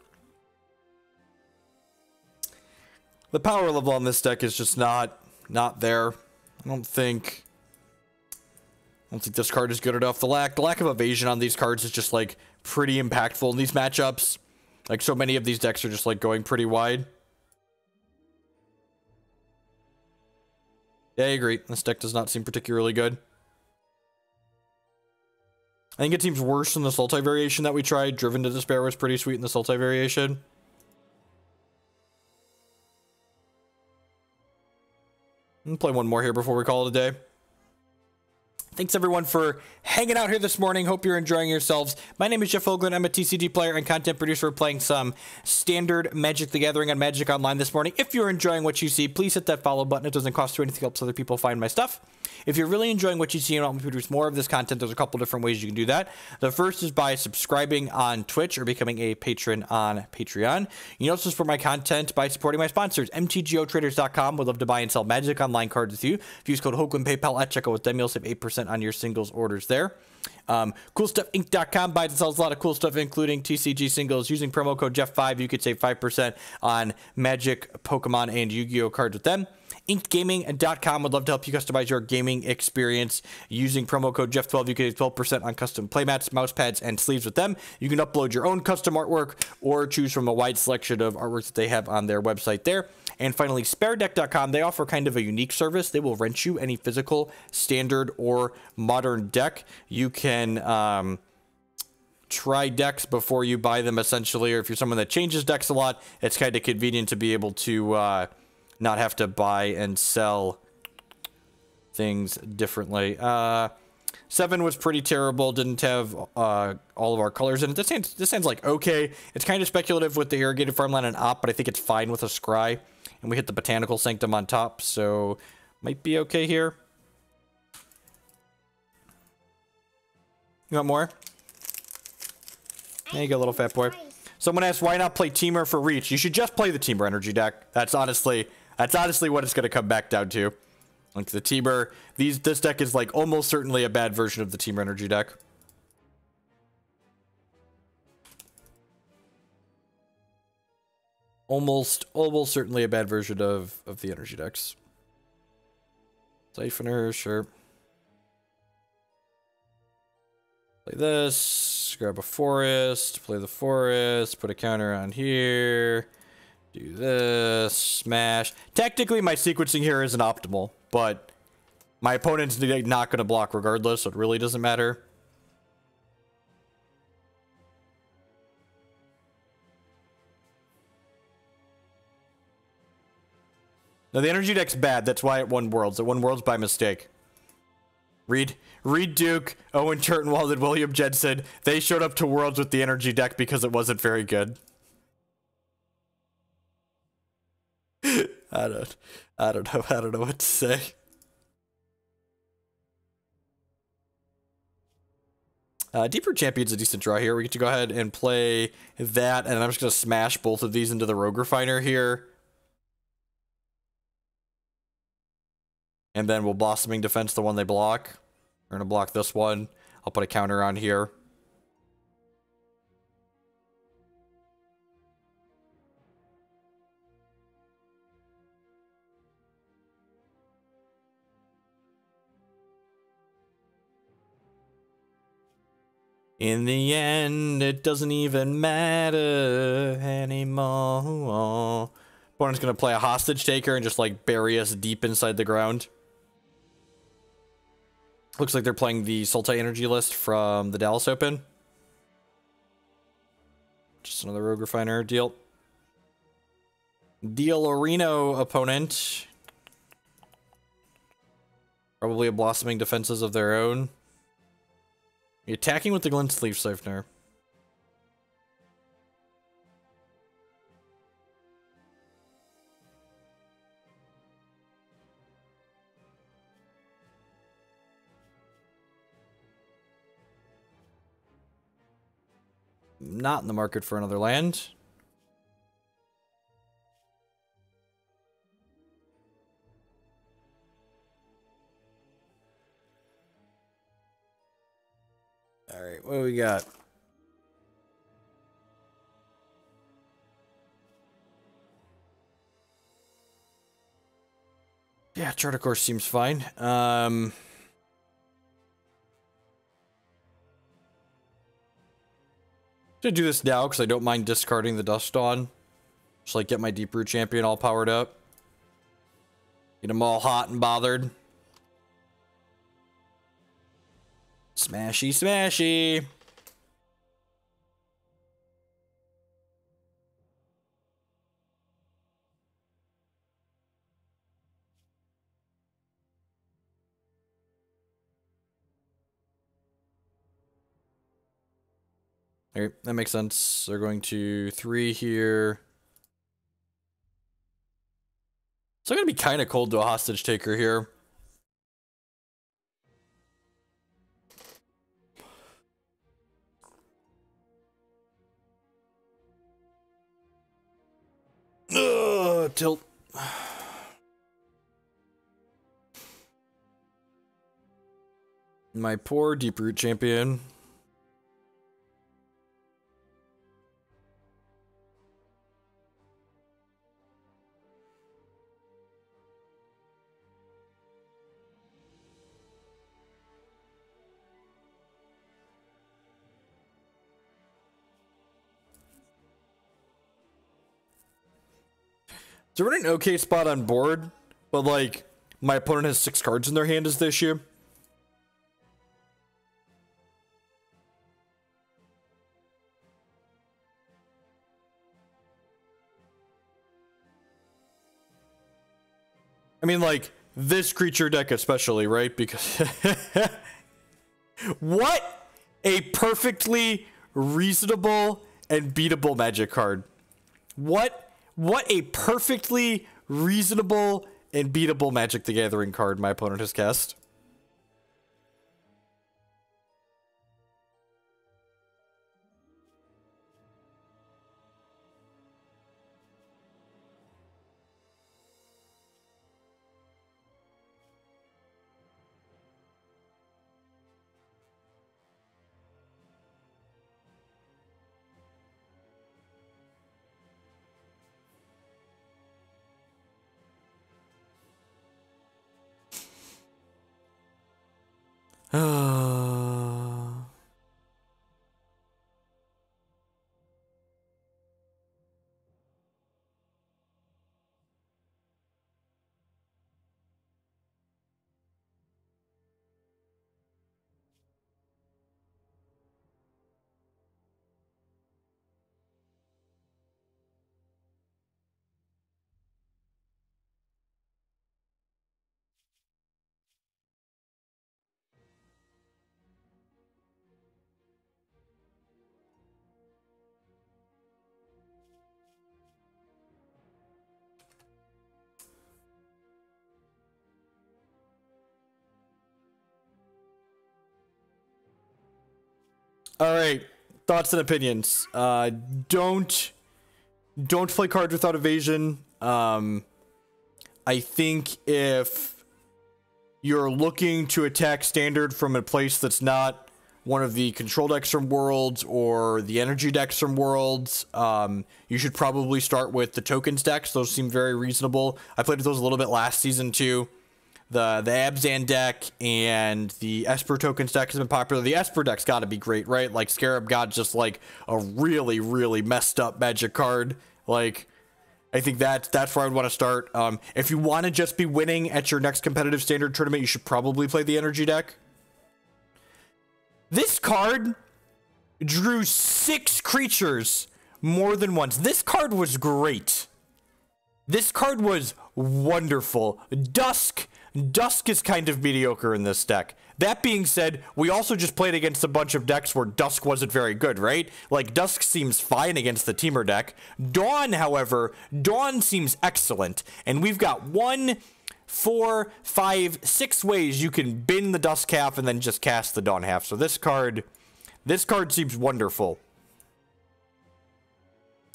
The power level on this deck is just not there. I don't think this card is good enough. The lack of evasion on these cards is just like pretty impactful in these matchups. Like so many of these decks are just like going pretty wide. Yeah, I agree. This deck does not seem particularly good. I think it seems worse than the Sultai variation that we tried. Driven to Despair was pretty sweet in the Sultai variation. Play one more here before we call it a day. Thanks everyone for hanging out here this morning. Hope you're enjoying yourselves. My name is Jeff Hoagland. I'm a TCG player and content producer playing some standard Magic the Gathering on Magic Online this morning. If you're enjoying what you see, please hit that follow button. It doesn't cost you anything, helps other people find my stuff. If you're really enjoying what you see and want me to produce more of this content, there's a couple different ways you can do that. The first is by subscribing on Twitch or becoming a patron on Patreon. You can also support my content by supporting my sponsors. MTGOtraders.com would love to buy and sell Magic Online cards with you. If you use code Hoagland PayPal at checkout with them, you'll save 8% on your singles orders there. CoolStuffInc.com buys and sells a lot of cool stuff, including TCG singles. Using promo code Jeff5, you could save 5% on Magic, Pokemon, and Yu-Gi-Oh cards with them. InkedGaming.com would love to help you customize your gaming experience. Using promo code Jeff12, you can save 12% on custom playmats, mouse pads, and sleeves with them. You can upload your own custom artwork or choose from a wide selection of artworks that they have on their website there. And finally, SpareDeck.com, they offer kind of a unique service. They will rent you any physical, standard, or modern deck. You can try decks before you buy them, essentially, or if you're someone that changes decks a lot, it's kind of convenient to be able to not have to buy and sell things differently. 7 was pretty terrible, didn't have all of our colors in it. This sounds like okay. It's kind of speculative with the Irrigated Farmland and Op, but I think it's fine with a Scry. And we hit the Botanical Sanctum on top, so might be okay here. You want more? There you go, little fat boy. Someone asked, why not play Teamer for Reach? You should just play the Teamer energy deck. That's honestly what it's going to come back down to. Like the Teamer, this deck is like almost certainly a bad version of the Teamer energy deck. Almost certainly a bad version of the energy decks. Siphoner, sure. Play this, grab a forest, play the forest, put a counter on here, do this, smash. Technically, my sequencing here isn't optimal, but my opponent's not going to block regardless, so it really doesn't matter. Now, the energy deck's bad. That's why it won Worlds. It won Worlds by mistake. Reed Duke, Owen Turtenwald, and William Jensen, they showed up to Worlds with the energy deck because it wasn't very good. I don't know what to say. Deeproot Champion's a decent draw here. We get to go ahead and play that, and I'm just going to smash both of these into the Rogue Refiner here. And then we'll Blossoming Defense the one they block. We're going to block this one. I'll put a counter on here. In the end, it doesn't even matter anymore. Opponent's going to play a Hostage Taker and just like bury us deep inside the ground. Looks like they're playing the Sultai Energy list from the Dallas Open. Just another Rogue Refiner deal. Reno opponent. Probably a Blossoming Defenses of their own. Attacking with the Glint Sleeve Siphoner. Not in the market for another land. All right, what do we got? Yeah, Chart of Course seems fine. Gonna do this now because I don't mind discarding the Dusk on. Just like get my Deeproot Champion all powered up. Get them all hot and bothered. Smashy, smashy. Alright, that makes sense. They're going to 3 here. So I'm gonna be kind of cold to a hostage taker here. Ugh, tilt. My poor Deeproot Champion. So we're in an okay spot on board, but like my opponent has 6 cards in their hand is the issue. I mean, like this creature deck especially, right? Because what a perfectly reasonable and beatable Magic card. What a perfectly reasonable and beatable Magic the Gathering card my opponent has cast. All right, thoughts and opinions. Don't play cards without evasion. I think if you're looking to attack standard from a place that's not one of the control decks from Worlds or the energy decks from Worlds, you should probably start with the tokens decks. Those seem very reasonable. I played with those a little bit last season too. The Abzan deck and the Esper tokens deck has been popular. The Esper deck's got to be great, right? Like Scarab God's just like a really, really messed up Magic card. Like, I think that's where I would want to start. If you want to just be winning at your next competitive standard tournament, you should probably play the energy deck. This card drew 6 creatures more than once. This card was great. This card was wonderful. Dusk is kind of mediocre in this deck. That being said, we also just played against a bunch of decks where Dusk wasn't very good, right? Like, Dusk seems fine against the Teamer deck. Dawn, however, Dawn seems excellent. And we've got 1, 4, 5, 6 ways you can bin the Dusk half and then just cast the Dawn half. So this card seems wonderful.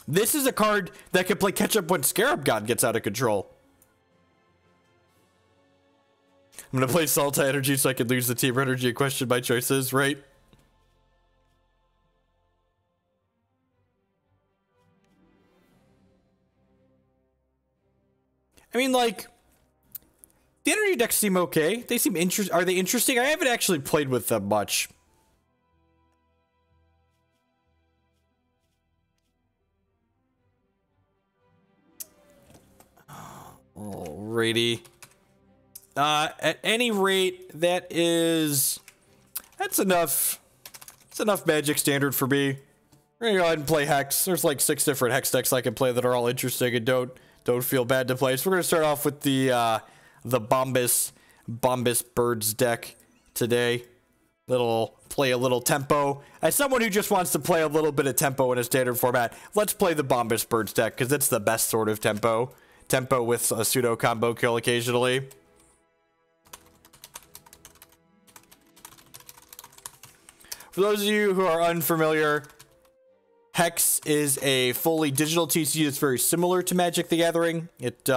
This is a card that can play catch up when Scarab God gets out of control. I'm gonna play Salta Energy so I can lose the Team Energy and question my choices, right? I mean, like, the energy decks seem okay. They seem interesting. Are they interesting? I haven't actually played with them much. Alrighty. At any rate, that's enough. It's enough Magic standard for me. We're gonna go ahead and play Hex. There's like 6 different Hex decks I can play that are all interesting and don't feel bad to play. So we're gonna start off with the Bombus Birds deck today. Play a little tempo. As someone who just wants to play a little bit of tempo in a standard format, let's play the Bombus Birds deck, because it's the best sort of tempo. Tempo with a pseudo combo kill occasionally. For those of you who are unfamiliar, Hex is a fully digital TCG that's very similar to Magic the Gathering. It